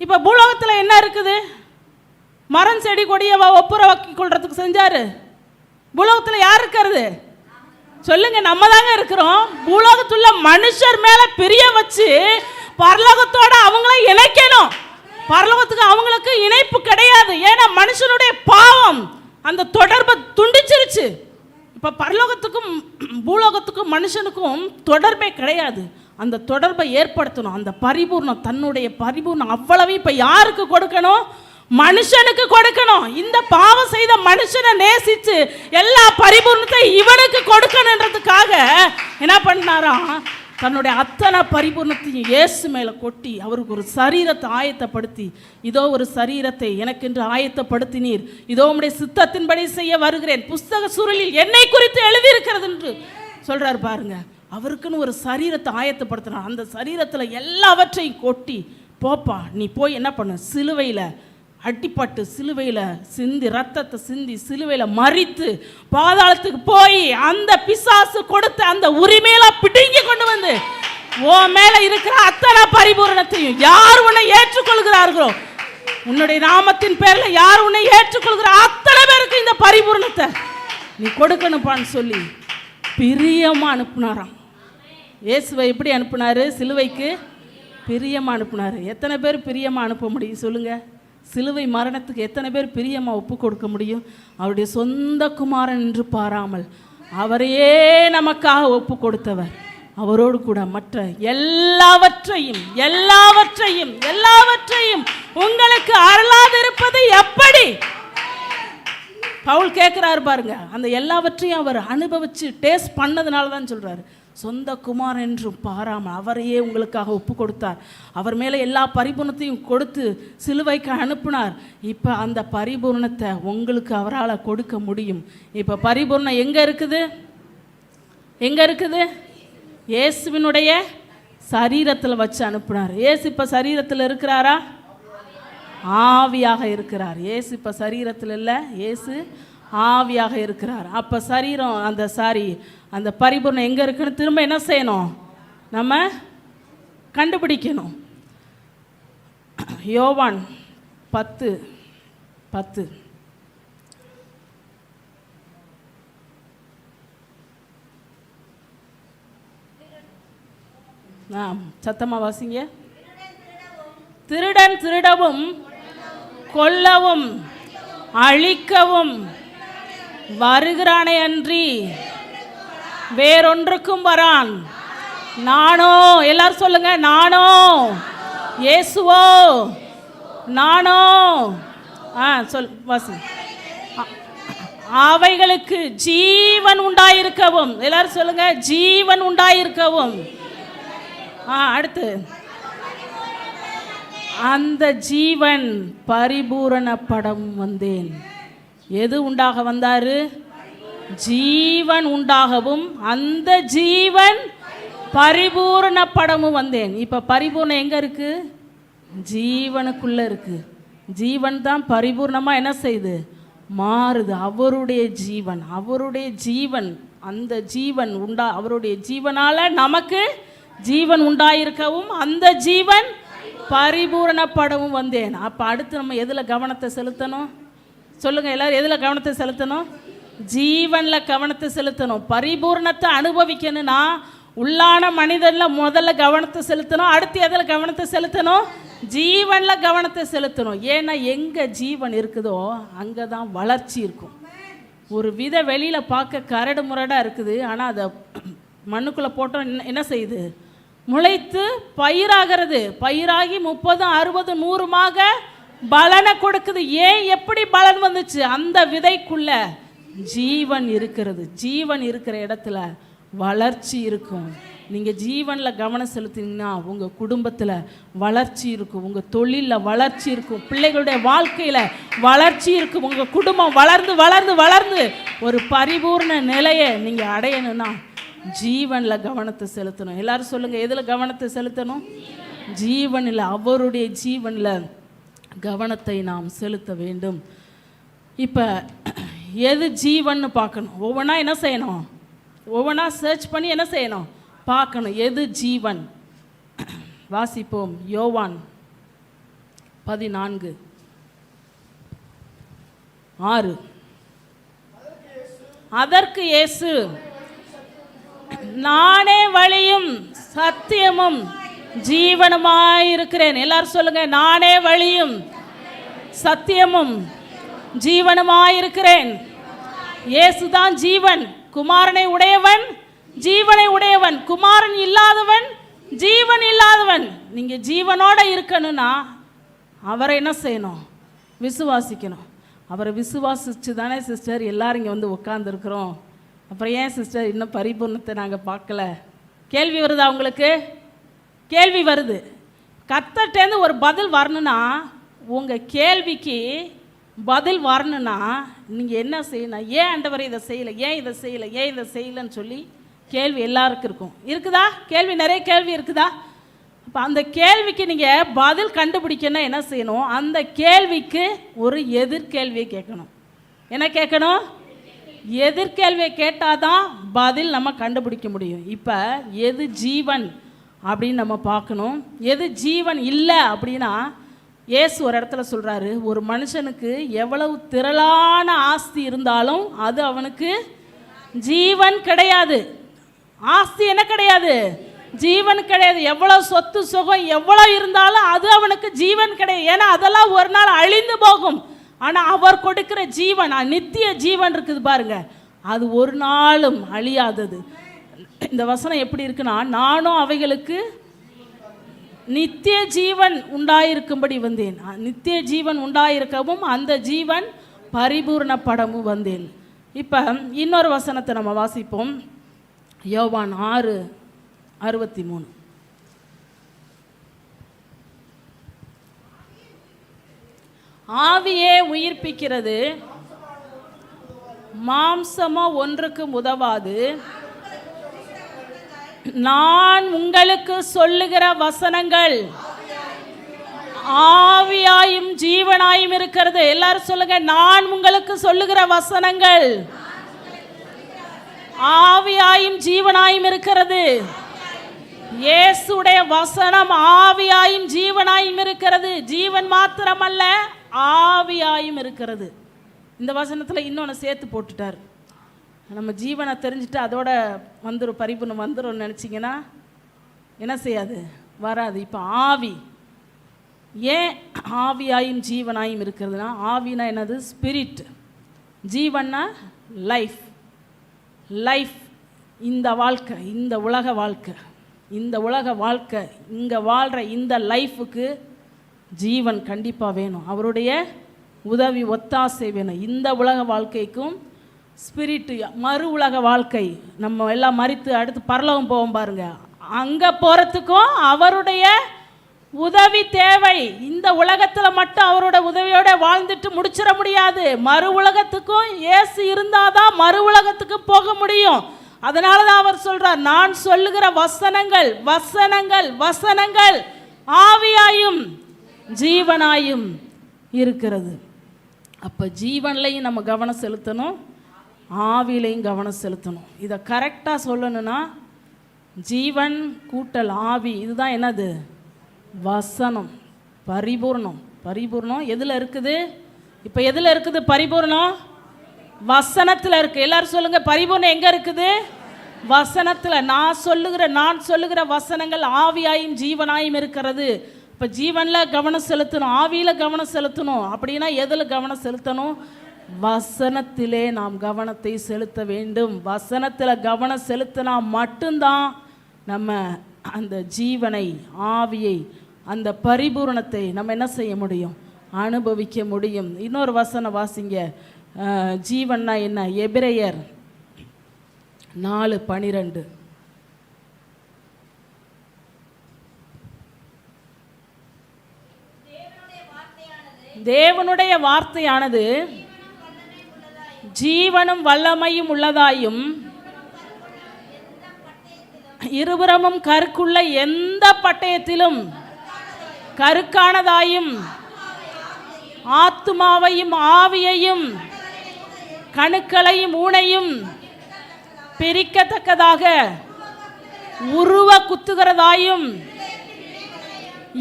இப்போ பூலோகத்தில் என்ன இருக்குது? மரம் செடி கொடியை ஒப்புரவாக்கி கொள்றதுக்கு செஞ்சாரு. பூலோகத்தில் யார் இருக்கிறது? சொல்லுங்க, நம்ம தாங்க இருக்கிறோம். பூலோகத்துள்ள மனுஷர் மேல பிரிய வச்சு பரலோகத்தோட அவங்கள இணைக்கணும். பரலோகத்துக்கு அவங்களுக்கு இணைப்பு கிடையாது. ஏன்னா மனுஷனுடைய பாவம் அந்த தொடர்பை துண்டிச்சிருச்சு. இப்ப பரலோகத்துக்கும் பூலோகத்துக்கும் மனுஷனுக்கும் தொடர்பே கிடையாது. அந்த தொடர்பை ஏற்படுத்தணும். அந்த பரிபூர்ணம், தன்னுடைய பரிபூர்ணம் அவ்வளவு இப்ப யாருக்கு கொடுக்கணும்? மனுஷனுக்கு கொடுக்கணும். இந்த பாவம் செய்த மனுஷனை நேசிச்சு எல்லா பரிபூர்ணத்தை இவனுக்கு கொடுக்கணுன்றதுக்காக என்ன பண்ணாராம், தன்னுடைய அத்தனை பரிபூர்ணத்தையும் இயேசு மேலே கொட்டி அவருக்கு ஒரு சரீரத்தை ஆயத்தப்படுத்தி, இதோ ஒரு சரீரத்தை எனக்கென்று ஆயத்தப்படுத்தினீர், இதோ உம்முடைய சித்தத்தின்படி செய்ய வருகிறேன், புஸ்தக சுருளில் என்னை குறித்து எழுதியிருக்கிறது என்று சொல்றாரு பாருங்க. அவருக்குன்னு ஒரு சரீரத்தை ஆயத்தப்படுத்தினார். அந்த சரீரத்தில் எல்லாவற்றையும் கொட்டி, போப்பா நீ போய் என்ன பண்ண, சிலுவையில் அடிப்பட்டு சிலுவையில் சிந்தி ரத்தத்தை சிந்தி சிலுவையில் மறித்து பாதாளத்துக்கு போய் அந்த பிசாசு கொடுத்த அந்த உரிமையில பிடுங்கி கொண்டு வந்து உன் மேல இருக்கிற அத்தனை பரிபூரணத்தையும் யார் உன்னை ஏற்றுக்கொள்கிறார்களோ, உன்னுடைய நாமத்தின் பேர்ல யார் உன்னை ஏற்றுக்கொள்கிற அத்தனை பேருக்கு இந்த பரிபூரணத்தை நீ கொடுக்கணும்பான்னு சொல்லி பிரியமா அனுப்புனாராம். இயேசுவை எப்படி அனுப்புனாரு? சிலுவைக்கு பிரியமா அனுப்புனாரு. எத்தனை பேர் பிரியமா அனுப்ப முடியும் சொல்லுங்க? சிலுவை மரணத்துக்கு எத்தனை பேர் பிரியமாக ஒப்பு கொடுக்க முடியும்? அவருடைய சொந்த குமாரன் என்று பாராமல் அவரையே நமக்காக ஒப்பு கொடுத்தவர், அவரோடு கூட மற்ற எல்லாவற்றையும் எல்லாவற்றையும் எல்லாவற்றையும் உங்களுக்கு அருளாதிருப்பது எப்படி? பவுல் கேட்குறாரு பாருங்க. அந்த எல்லாவற்றையும் அவர் அனுபவிச்சு டேஸ்ட் பண்ணதுனால தான் சொல்றாரு, சொந்த குமாரன் என்றும் பாராமல் அவரையே உங்களுக்காக ஒப்பு கொடுத்தார், அவர் மேலே எல்லா பரிபூர்ணத்தையும் கொடுத்து சிலுவைக்கு அனுப்பினார். இப்போ அந்த பரிபூர்ணத்தை உங்களுக்கு அவரால் கொடுக்க முடியும். இப்போ பரிபூர்ணம் எங்கே இருக்குது? எங்கே இருக்குது? இயேசுவினுடைய சரீரத்தில் வச்சு அனுப்பினார். இயேசு இப்போ சரீரத்தில் இருக்கிறாரா? ஆவியாக இருக்கிறார். இயேசு இப்போ சரீரத்தில் இல்லை, இயேசு ஆவியாக இருக்கிறார். அப்போ சரீரம் அந்த பரிபூர்ணம் எங்கே இருக்குன்னு திரும்ப என்ன செய்யணும்? நம்ம கண்டுபிடிக்கணும். யோவான் 10:10 சத்தமா வாசிங்க. திருடன் திருடவும் கொல்லவும் அழிக்கவும் வருகிறானே அன்றி வேறொன்றுக்கும் வரான். நானோ, எல்லாரும் சொல்லுங்க, நானோ இயேசுவோ, நானோ சொல் வாசி, அவைகளுக்கு ஜீவன் உண்டாயிருக்கவும், எல்லாரும் சொல்லுங்க, ஜீவன் உண்டாயிருக்கவும். அடுத்து அந்த ஜீவன் பரிபூரணப்படம் வந்தேன். எது உண்டாக வந்தாரு? ஜீவன் உண்டாகவும் அந்த ஜீவன் பரிபூரணப்படமும் வந்தேன். இப்ப பரிபூர்ணம் எங்க இருக்கு? ஜீவனுக்குள்ள இருக்கு. ஜீவன் தான் பரிபூர்ணமா என்ன செய்யுது? மாறுது. அவருடைய ஜீவன், அவருடைய ஜீவன், அந்த ஜீவன் அவருடைய ஜீவனால நமக்கு ஜீவன் உண்டாயிருக்கவும் அந்த ஜீவன் பரிபூரணப்படவும் வந்தேன். அப்ப அடுத்து நம்ம எதுல கவனத்தை செலுத்தணும் சொல்லுங்க? எல்லாரும் எதுல கவனத்தை செலுத்தணும்? ஜீவன்ல கவனத்தை செலுத்தணும். பரிபூர்ணத்தை அனுபவிக்கணும்னா உள்ளான மனிதன்ல முதல்ல கவனத்தை செலுத்தணும். அடுத்து எதுல கவனத்தை செலுத்தணும்? ஜீவன்ல கவனத்தை செலுத்தணும். ஏன்னா எங்க ஜீவன் இருக்குதோ அங்கதான் வளர்ச்சி இருக்கும். ஒரு வித வெளியில பார்க்க கரடு முரடா இருக்குது, ஆனா அதை மண்ணுக்குள்ள போட்டோம் என்ன செய்யுது? முளைத்து பயிராகிறது. பயிராகி 30, 60, 100மாக பலனை கொடுக்குது. ஏன், எப்படி பலன் வந்துச்சு? அந்த விதைக்குள்ள ஜீவன் இருக்கிறது. ஜீவன் இருக்கிற இடத்துல வளர்ச்சி இருக்கும். நீங்கள் ஜீவனில் கவனம் செலுத்தினீங்கன்னா உங்கள் குடும்பத்தில் வளர்ச்சி இருக்கும், உங்கள் தொழிலில் வளர்ச்சி இருக்கும், பிள்ளைகளுடைய வாழ்க்கையில் வளர்ச்சி இருக்கும். உங்கள் குடும்பம் வளர்ந்து வளர்ந்து வளர்ந்து ஒரு பரிபூர்ண நிலையை நீங்கள் அடையணும்னா ஜீவனில் கவனத்தை செலுத்தணும். எல்லாரும் சொல்லுங்கள், எதில் கவனத்தை செலுத்தணும்? ஜீவனில், அவருடைய ஜீவனில் கவனத்தை நாம் செலுத்த வேண்டும். இப்போ எது ஜீவன்னு பார்க்கணும். ஒவ்வொன்றா என்ன செய்யணும்? ஒவ்வொன்றா சர்ச் பண்ணி என்ன செய்யணும்? பார்க்கணும் எது ஜீவன். வாசிப்போம். யோவான் 14:6. அதற்கு இயேசு, நானே வழியும் சத்தியமும் ஜீவனுமாயிருக்கிறேன். எல்லாரும் சொல்லுங்க, நானே வழியும் சத்தியமும் ஜீவனுமாயிருக்கிறேன். இயேசுதான் ஜீவன். குமாரனை உடையவன் ஜீவனை உடையவன், குமாரன் இல்லாதவன் ஜீவன் இல்லாதவன். நீங்க ஜீவனோட இருக்கணும்னா அவரை என்ன செய்யணும்? விசுவாசிக்கணும். அவரை விசுவாசிச்சு தானே சிஸ்டர் எல்லாரும் இங்கே வந்து உட்காந்துருக்குறோம். அப்புறம் ஏன் சிஸ்டர் இன்னும் பரிபூர்ணத்தை நாங்கள் பார்க்கல? கேள்வி வருதா உங்களுக்கு? கேள்வி வருது. கர்த்தர்ட்டேருந்து ஒரு பதில் வரணுன்னா, உங்கள் கேள்விக்கு பதில் வரணுன்னா நீங்கள் என்ன செய்யணும்? ஏன் ஆண்டவரை இதை செய்யலை, ஏன் இதை செய்யலை, ஏன் இதை செய்யலைன்னு சொல்லி கேள்வி எல்லாருக்கும் இருக்கும். இருக்குதா? கேள்வி, நிறைய கேள்வி இருக்குதா? அப்போ அந்த கேள்விக்கு நீங்கள் பதில் கண்டுபிடிக்கணும்னா என்ன செய்யணும்? அந்த கேள்விக்கு ஒரு எதிர்கேள்வியை கேட்கணும். என்ன கேட்கணும்? எதிர்கேள்வியை கேட்டால் தான் பதில் நம்ம கண்டுபிடிக்க முடியும். இப்போ எது ஜீவன் அப்படின்னு நம்ம பார்க்கணும். எது ஜீவன் இல்லை அப்படின்னா, இயேசு ஒரு இடத்துல சொல்கிறாரு, ஒரு மனுஷனுக்கு எவ்வளவு திரளான ஆஸ்தி இருந்தாலும் அது அவனுக்கு ஜீவன் கிடையாது. ஆஸ்தி என்ன கிடையாது? ஜீவன் கிடையாது. எவ்வளோ சொத்து சுகம் எவ்வளோ இருந்தாலும் அது அவனுக்கு ஜீவன் கிடையாது. ஏன்னா அதெல்லாம் ஒரு நாள் அழிந்து போகும். ஆனால் அவர் கொடுக்கிற ஜீவன், நித்திய ஜீவன் இருக்குது பாருங்க, அது ஒரு நாளும் அழியாதது. இந்த வசனம் எப்படி இருக்குன்னா, நானும் அவைகளுக்கு நித்திய ஜீவன் உண்டாயிருக்கும்படி வந்தேன், நித்திய ஜீவன் உண்டாயிருக்கவும் அந்த ஜீவன் பரிபூர்ணப்படவும் வந்தேன். இப்போ இன்னொரு வசனத்தை நம்ம வாசிப்போம். யோவான் 6:63. ஆவியே உயிர்ப்பிக்கிறது, மாம்சமோ ஒன்றுக்கும் உதவாது. நான் உங்களுக்கு சொல்லுகிற வசனங்கள் ஆவியாயும் ஜீவனாயும் இருக்கிறது. எல்லாரும் சொல்லுங்க, நான் உங்களுக்கு சொல்லுகிற வசனங்கள் ஆவியாயும் ஜீவனாயும் இருக்கிறது. இயேசுடைய வசனம் ஆவியாயும் ஜீவனாயும் இருக்கிறது. ஜீவன் மாத்திரமல்ல, ஆவியாயும் இருக்கிறது. இந்த வசனத்தில் இன்னொன்று சேர்த்து போட்டுட்டார். நம்ம ஜீவனை தெரிஞ்சுட்டு அதோட வந்துடும், பரிபூர்ணம் வந்துடும் நினச்சிங்கன்னா என்ன செய்யாது? வராது. இப்போ ஆவி ஏன் ஆவியாயும் ஜீவனாயும் இருக்கிறதுனா, ஆவினா என்னது? ஸ்பிரிட். ஜீவன்னா லைஃப். லைஃப், இந்த வாழ்க்கை, இந்த உலக வாழ்க்கை, இந்த உலக வாழ்க்கை, இங்கே வாழ்கிற இந்த லைஃபுக்கு ஜீவன் கண்டிப்பாக வேணும். அவருடைய உதவி ஒத்தாசை வேணும். இந்த உலக வாழ்க்கைக்கும் ஸ்பிரிட்டு, மறு உலக வாழ்க்கை, நம்ம எல்லாம் மரித்து அடுத்து பரலோகம் போவோம் பாருங்க, அங்கே போகிறதுக்கும் அவருடைய உதவி தேவை. இந்த உலகத்தில் மட்டும் அவரோட உதவியோட வாழ்ந்துட்டு முடிச்சிட முடியாது. மறு உலகத்துக்கும் இயேசு இருந்தாதான் மறு உலகத்துக்கு போக முடியும். அதனால தான் அவர் சொல்றார், நான் சொல்லுகிற வசனங்கள் வசனங்கள் வசனங்கள் ஆவியாயும் ஜீவனாயும் இருக்கிறது. அப்போ ஜீவன்லையும் நம்ம கவனம் செலுத்தணும், ஆவிலையும் கவனம் செலுத்தணும். இதை கரெக்டாக சொல்லணும்னா, ஜீவன் கூட்டல் ஆவி, இதுதான் என்னது? வசனம். பரிபூர்ணம். பரிபூர்ணம் எதில் இருக்குது? இப்போ எதில் இருக்குது பரிபூர்ணம்? வசனத்தில் இருக்குது. எல்லாரும் சொல்லுங்க, பரிபூர்ணம் எங்கே இருக்குது? வசனத்தில். நான் சொல்லுகிற வசனங்கள் ஆவியாயும் ஜீவனாயும் இருக்கிறது. இப்போ ஜீவனில் கவனம் செலுத்தணும், ஆவியில் கவனம் செலுத்தணும். அப்படின்னா எதில் கவனம் செலுத்தணும்? வசனத்திலே நாம் கவனத்தை செலுத்த வேண்டும். வசனத்தில் கவனம் செலுத்தினா மட்டும்தான் நம்ம அந்த ஜீவனை, ஆவியை, அந்த பரிபூரணத்தை நம்ம என்ன செய்ய முடியும்? அனுபவிக்க முடியும். இன்னொரு வசனம் வாசிங்க. ஜீவன்னா என்ன? எபிரேயர் 4:12. தேவனுடைய வார்த்தையானது ஜீவனும் வல்லமையும் உள்ளதாயும் இருபுறமும் கருக்குள்ள எந்த பட்டயத்திலும் கருக்கானதாயும் ஆத்துமாவையும் ஆவியையும் கணுக்களையும் ஊனையும் பிரிக்கத்தக்கதாக உருவ குத்துகிறதாயும்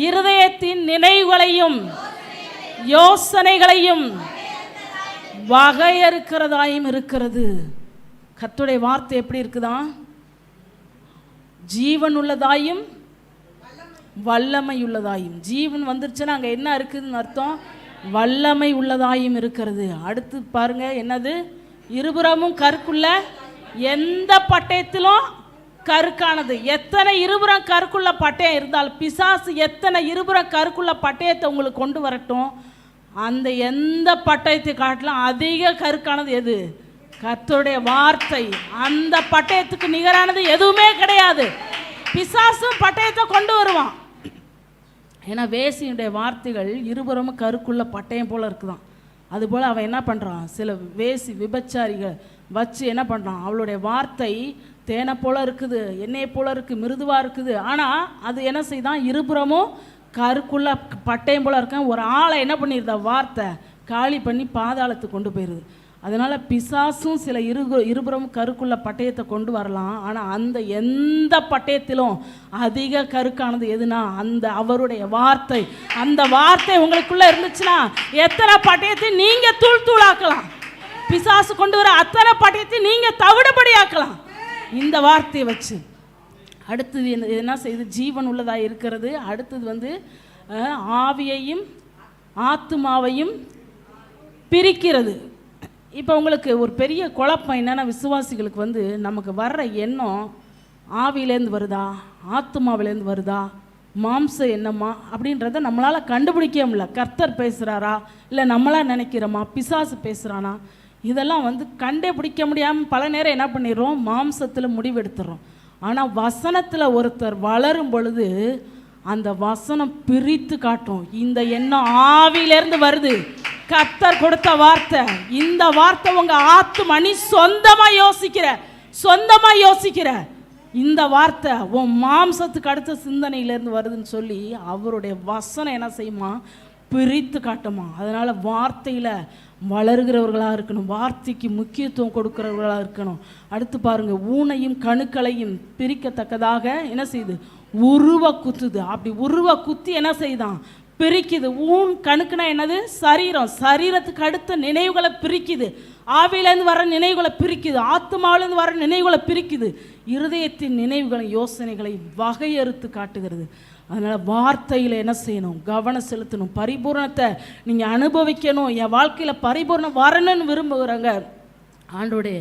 இருதயத்தின் நினைவுகளையும் யோசனைகளையும் வகையறுக்கிறதாயும் இருக்கிறது. கர்த்தருடைய வார்த்தை எப்படி இருக்குதா? ஜீவன் உள்ளதாயும் வல்லமை உள்ளதாயும். ஜீவன் வந்துருச்சுன்னா அங்கே என்ன இருக்குதுன்னு அர்த்தம்? வல்லமை உள்ளதாயும் இருக்கிறது. அடுத்து பாருங்க, என்னது? இருபுறமும் கருக்குள்ள எந்த பட்டயத்திலும் கருக்கானது. எத்தனை இருபுறம் கருக்குள்ள பட்டயம் இருந்தாலும், பிசாசு எத்தனை இருபுறம் கருக்குள்ள பட்டயத்தை உங்களுக்கு கொண்டு வரட்டும், அந்த எந்த பட்டயத்தை காட்டிலும் அதிக கருக்கானது எது? கர்த்தருடைய வார்த்தை. அந்த பட்டயத்துக்கு நிகரானது எதுவுமே கிடையாது. பிசாசும் பட்டயத்தை கொண்டு வருவான். ஏன்னா வேசியுடைய வார்த்தைகள் இருபுறமும் கருக்குள்ள பட்டயம் போல இருக்குதான். அதுபோல் அவன் என்ன பண்ணுறான், சில வேசி விபச்சாரிகள் வச்சு என்ன பண்ணுறான், அவளுடைய வார்த்தை தேனை போல இருக்குது, எண்ணெயை போல இருக்குது, மிருதுவாக இருக்குது. ஆனால் அது என்ன செய்தான், இருபுறமும் கருக்குள்ள பட்டயம் போல இருக்க ஒரு ஆளை என்ன பண்ணிடுதா, வார்த்தை காலி பண்ணி பாதாளத்துக்கு கொண்டு போயிடுது. அதனால் பிசாசும் சில இருபுறமும் கருக்குள்ள பட்டயத்தை கொண்டு வரலாம். ஆனால் அந்த எந்த பட்டயத்திலும் அதிக கருக்கானது எதுனா அந்த அவருடைய வார்த்தை. அந்த வார்த்தை உங்களுக்குள்ளே இருந்துச்சுன்னா எத்தனை பட்டயத்தை நீங்கள் தூள் தூளாக்கலாம். பிசாசு கொண்டு வர அத்தனை பட்டயத்தை நீங்கள் தவிடுபடி ஆக்கலாம் இந்த வார்த்தையை வச்சு. அடுத்தது என்ன செய்யுது, ஜீவன் உள்ளதாக இருக்கிறது. அடுத்தது ஆவியையும் ஆத்துமாவையும் பிரிக்கிறது. இப்போ உங்களுக்கு ஒரு பெரிய குழப்பம் என்னென்னா, விசுவாசிகளுக்கு நமக்கு வர்ற எண்ணம் ஆவியிலேருந்து வருதா, ஆத்துமாவிலேருந்து வருதா, மாம்சம் என்னம்மா அப்படின்றத நம்மளால் கண்டுபிடிக்க முடியல. கர்த்தர் பேசுகிறாரா, இல்லை நம்மளா நினைக்கிறோமா, பிசாசு பேசுகிறானா, இதெல்லாம் கண்டுபிடிக்க முடியாமல் பல நேரம் என்ன பண்ணிடுறோம், மாம்சத்தில் முடிவெடுத்துடுறோம். ஆனால் வசனத்தில் ஒருத்தர் வளரும் பொழுது அந்த வசனம் பிரித்து காட்டும். இந்த எண்ணம் ஆவியிலேருந்து வருது, கர்த்தர் கொடுத்த வார்த்தை. இந்த வார்த்தை உங்கள் ஆத்துமா, நீ சொந்தமாக யோசிக்கிற இந்த வார்த்தை உன் மாம்சத்துக்கு அடுத்த சிந்தனையிலேருந்து வருதுன்னு சொல்லி அவருடைய வசனம் என்ன செய்யுமா, பிரித்து காட்டுமா. அதனால் வார்த்தையில் வளர்கிறவர்களாக இருக்கணும், வார்த்தைக்கு முக்கியத்துவம் கொடுக்கிறவர்களாக இருக்கணும். அடுத்து பாருங்கள், ஊனையும் கணுக்களையும் பிரிக்கத்தக்கதாக என்ன செய்யுது, உருவ குத்துது. அப்படி உருவ குத்தி என்ன செய்தான், பிரிக்குது. ஊன் கணுக்குனா என்னது, சரீரம். சரீரத்துக்கு அடுத்த நினைவுகளை பிரிக்குது. ஆவியிலேருந்து வர நினைவுகளை பிரிக்குது, ஆத்மாவிலேருந்து வர நினைவுகளை பிரிக்குது. இருதயத்தின் நினைவுகளை யோசனைகளை வகையறுத்து காட்டுகிறது. அதனால் வார்த்தையில் என்ன செய்யணும், கவனம் செலுத்தணும். பரிபூர்ணத்தை நீங்கள் அனுபவிக்கணும், என் வாழ்க்கையில் பரிபூர்ணம் வரணும்னு விரும்புகிறவங்க ஆண்டோடைய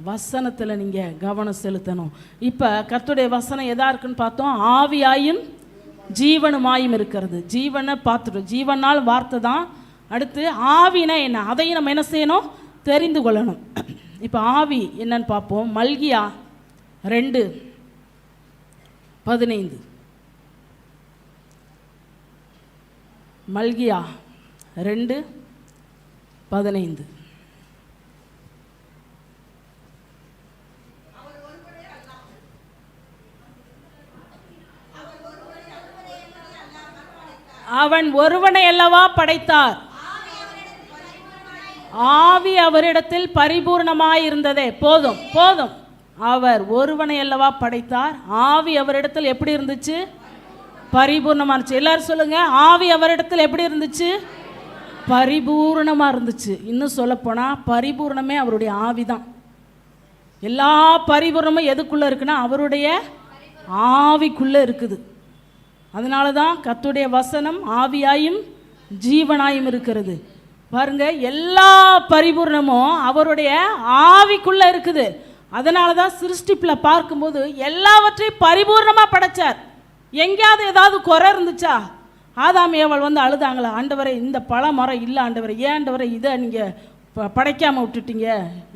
வசனத்தில் நீங்கள் கவனம் செலுத்தணும். இப்போ கர்த்தருடைய வசனம் எதா இருக்குன்னு பார்த்தோம், ஆவியாயும் ஜீவனுமாயும் இருக்கிறது. ஜீவனை பார்த்துட்டோம், ஜீவனால் வார்த்தை தான். அடுத்து ஆவினா என்ன, அதையும் நம்ம என்ன செய்யணும், தெரிந்து கொள்ளணும். இப்போ ஆவி என்னன்னு பார்ப்போம். மல்கியா 2:15. மல்கியா 2:15. அவன் ஒருவனை அல்லவா படைத்தார், ஆவி அவரிடத்தில் பரிபூர்ணமாயிருந்ததே. போதும் போதும், அவர் ஒருவனை அல்லவா படைத்தார், ஆவி அவரிடத்தில் எப்படி இருந்துச்சு, பரிபூர்ணமாக இருந்துச்சு. எல்லாரும் சொல்லுங்க, ஆவி அவரிடத்தில் எப்படி இருந்துச்சு, பரிபூர்ணமாக இருந்துச்சு. இன்னும் சொல்லப்போனால் பரிபூர்ணமே அவருடைய ஆவி தான். எல்லா பரிபூர்ணமும் எதுக்குள்ளே இருக்குன்னா அவருடைய ஆவிக்குள்ளே இருக்குது. அதனால தான் கர்த்தருடைய வசனம் ஆவியாயும் ஜீவனாயும் இருக்கிறது. பாருங்க, எல்லா பரிபூர்ணமும் அவருடைய ஆவிக்குள்ளே இருக்குது. அதனால தான் சிருஷ்டிப்பில் பார்க்கும்போது எல்லாவற்றையும் பரிபூர்ணமாக படைச்சார். எங்கேயாவது ஏதாவது குறை இருந்துச்சா, ஆதாம் ஏவாள் அழுதாங்களா, ஆண்டவரை இந்த பழ மரம் இல்லை ஆண்டவரை, ஏன் ஆண்டவரை இதை நீங்கள் படைக்காமல் விட்டுட்டீங்க,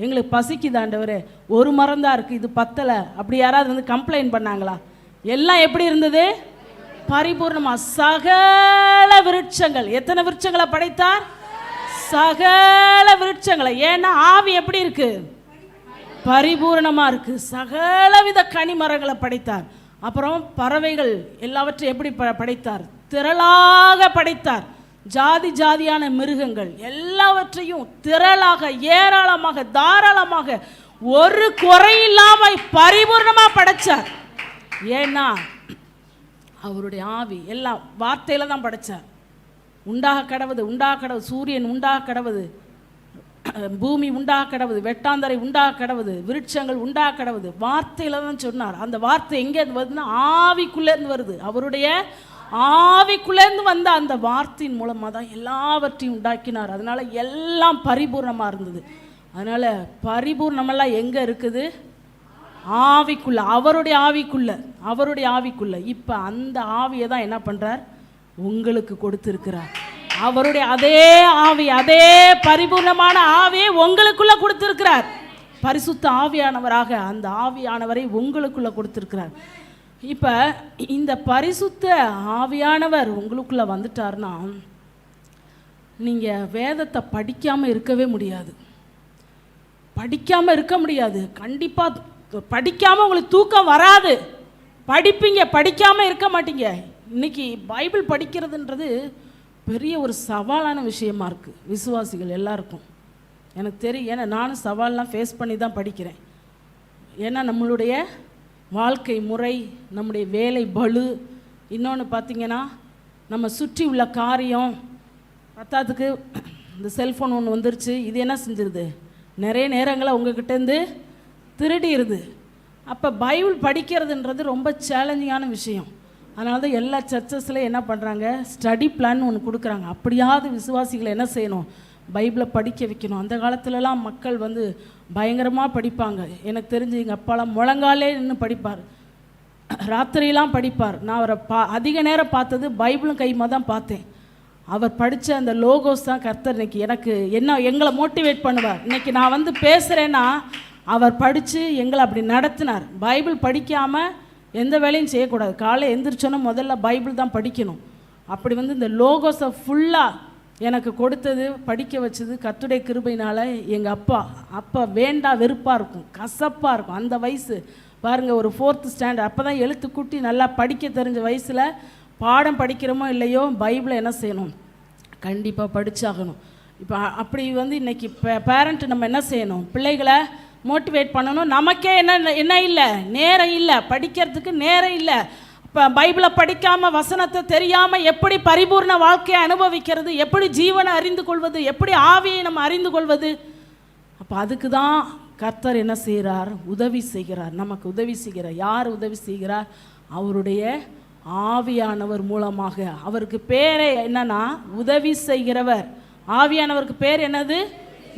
எங்களுக்கு பசிக்குது ஆண்டவரே, ஒரு மரம் தான் இருக்குது, இது பத்தலை, அப்படி யாராவது கம்ப்ளைண்ட் பண்ணாங்களா? எல்லாம் எப்படி இருந்தது, பரிபூர்ணமா. சகல விருட்சங்கள், எத்தனை விருட்சங்களை படைத்தார், சகல விருட்சங்களை. ஏன்னா ஆவி எப்படி இருக்கு, பரிபூர்ணமா இருக்கு. சகலவித கனிமரங்களை படைத்தார். அப்புறம் பறவைகள் எல்லாவற்றையும் எப்படி படைத்தார், திரளாக படைத்தார். ஜாதி ஜாதியான மிருகங்கள் எல்லாவற்றையும் திரளாக, ஏராளமாக, தாராளமாக, ஒரு குறையில்லாமல் பரிபூர்ணமாக படைச்சார். ஏன்னா அவருடைய ஆவி எல்லாம் வார்த்தையில் தான் படைச்சார். உண்டாக கடவுது, உண்டாக கடவுது, சூரியன் உண்டாக கடவுது, பூமி உண்டாக கடவுது, வெட்டாந்தரை உண்டாக கடவுது, விருட்சங்கள் உண்டாக கடவுது, வார்த்தையில் தான் சொன்னார். அந்த வார்த்தை எங்கேருந்து வருதுன்னா ஆவிக்குள்ளேருந்து வருது. அவருடைய ஆவிக்குள்ளேருந்து வந்த அந்த வார்த்தையின் மூலமாக தான் எல்லாவற்றையும் உண்டாக்கினார். அதனால் எல்லாம் பரிபூர்ணமாக இருந்தது. அதனால் பரிபூர்ணமெல்லாம் எங்கே இருக்குது, ஆவிக்குள்ள, அவருடைய ஆவிக்குள்ள, அவருடைய ஆவிக்குள்ள. இப்போ அந்த ஆவியை தான் என்ன பண்ணுறார், உங்களுக்கு கொடுத்துருக்கிறார். அவருடைய அதே ஆவி, அதே பரிபூர்ணமான ஆவியை உங்களுக்குள்ள கொடுத்திருக்கிறார். பரிசுத்த ஆவியானவராக அந்த ஆவியானவரை உங்களுக்குள்ள கொடுத்திருக்கிறார். இப்போ இந்த பரிசுத்த ஆவியானவர் உங்களுக்குள்ள வந்துட்டார்னா நீங்கள் வேதத்தை படிக்காமல் இருக்கவே முடியாது. படிக்காமல் இருக்க முடியாது. கண்டிப்பாக படிக்காமல் உங்களுக்கு தூக்கம் வராது. படிப்பீங்க, படிக்காமல் இருக்க மாட்டீங்க. இன்னைக்கு பைபிள் படிக்கிறதுன்றது பெரிய ஒரு சவாலான விஷயமா இருக்குது விசுவாசிகள் எல்லாருக்கும். எனக்கு தெரியும், ஏன்னா நானும் சவால்லாம் ஃபேஸ் பண்ணி தான் படிக்கிறேன். ஏன்னா நம்மளுடைய வாழ்க்கை முறை, நம்முடைய வேலை பளு, இன்னொன்று பார்த்திங்கன்னா நம்ம சுற்றி உள்ள காரியம், பத்தாத்துக்கு இந்த செல்ஃபோன் ஒன்று வந்துருச்சு. இது என்ன செஞ்சிருது, நிறைய நேரங்களை உங்ககிட்டேருந்து திருடிடுது. அப்போ பைபிள் படிக்கிறதுன்றது ரொம்ப சேலஞ்சிங்கான விஷயம். அதனால தான் எல்லா சர்ச்சஸில் என்ன பண்ணுறாங்க, ஸ்டடி பிளான் ஒன்று கொடுக்குறாங்க. அப்படியாவது விசுவாசிகளை என்ன செய்யணும், பைபிளை படிக்க வைக்கணும். அந்த காலத்துலலாம் மக்கள் வந்து பயங்கரமாக படிப்பாங்க. எனக்கு தெரிஞ்சு எங்கள் அப்பாலாம் முழங்காலே நின்று படிப்பார், ராத்திரியெலாம் படிப்பார். நான் அவரை அதிக நேரம் பார்த்தது பைபிளும் கைமா தான் பார்த்தேன். அவர் படித்த அந்த லோகோஸ் தான் கர்த்தர் இன்னைக்கு எனக்கு எங்களை மோட்டிவேட் பண்ணுவார். இன்றைக்கி நான் வந்து பேசுகிறேன்னா அவர் படித்து எங்களை அப்படி நடத்தினார். பைபிள் படிக்காமல் எந்த வேலையும் செய்யக்கூடாது. காலை எந்திரிச்சோன்னா முதல்ல பைபிள் தான் படிக்கணும். அப்படி வந்து இந்த லோகோஸை ஃபுல்லாக எனக்கு கொடுத்தது, படிக்க வச்சது கர்த்தருடைய கிருபையினால். எங்கள் அப்பா வேண்டா வெறுப்பாக இருக்கும், கசப்பாக இருக்கும். அந்த வயசு பாருங்கள், ஒரு 4th ஸ்டாண்டர்ட், அப்போ தான் எழுத்து கூட்டி நல்லா படிக்க தெரிஞ்ச வயசில் பாடம் படிக்கிறோமோ இல்லையோ பைபிளை என்ன செய்யணும், கண்டிப்பாக படித்தாகணும். இப்போ அப்படி வந்து இன்றைக்கி பேரண்ட்டு நம்ம என்ன செய்யணும், பிள்ளைகளை மோட்டிவேட் பண்ணணும். நமக்கே என்ன இல்லை, நேரம் இல்லை, படிக்கிறதுக்கு நேரம் இல்லை. இப்போ பைபிளை படிக்காமல், வசனத்தை தெரியாமல் எப்படி பரிபூர்ண வாழ்க்கையை அனுபவிக்கிறது, எப்படி ஜீவனை அறிந்து கொள்வது, எப்படி ஆவியை நம்ம அறிந்து கொள்வது? அப்போ அதுக்கு தான் கர்த்தர் என்ன செய்கிறார், உதவி செய்கிறார், நமக்கு உதவி செய்கிறார். யார் உதவி செய்கிறார்? அவருடைய ஆவியானவர் மூலமாக. அவருக்கு பேரே என்னன்னா உதவி செய்கிறவர். ஆவியானவருக்கு பேர் என்னது,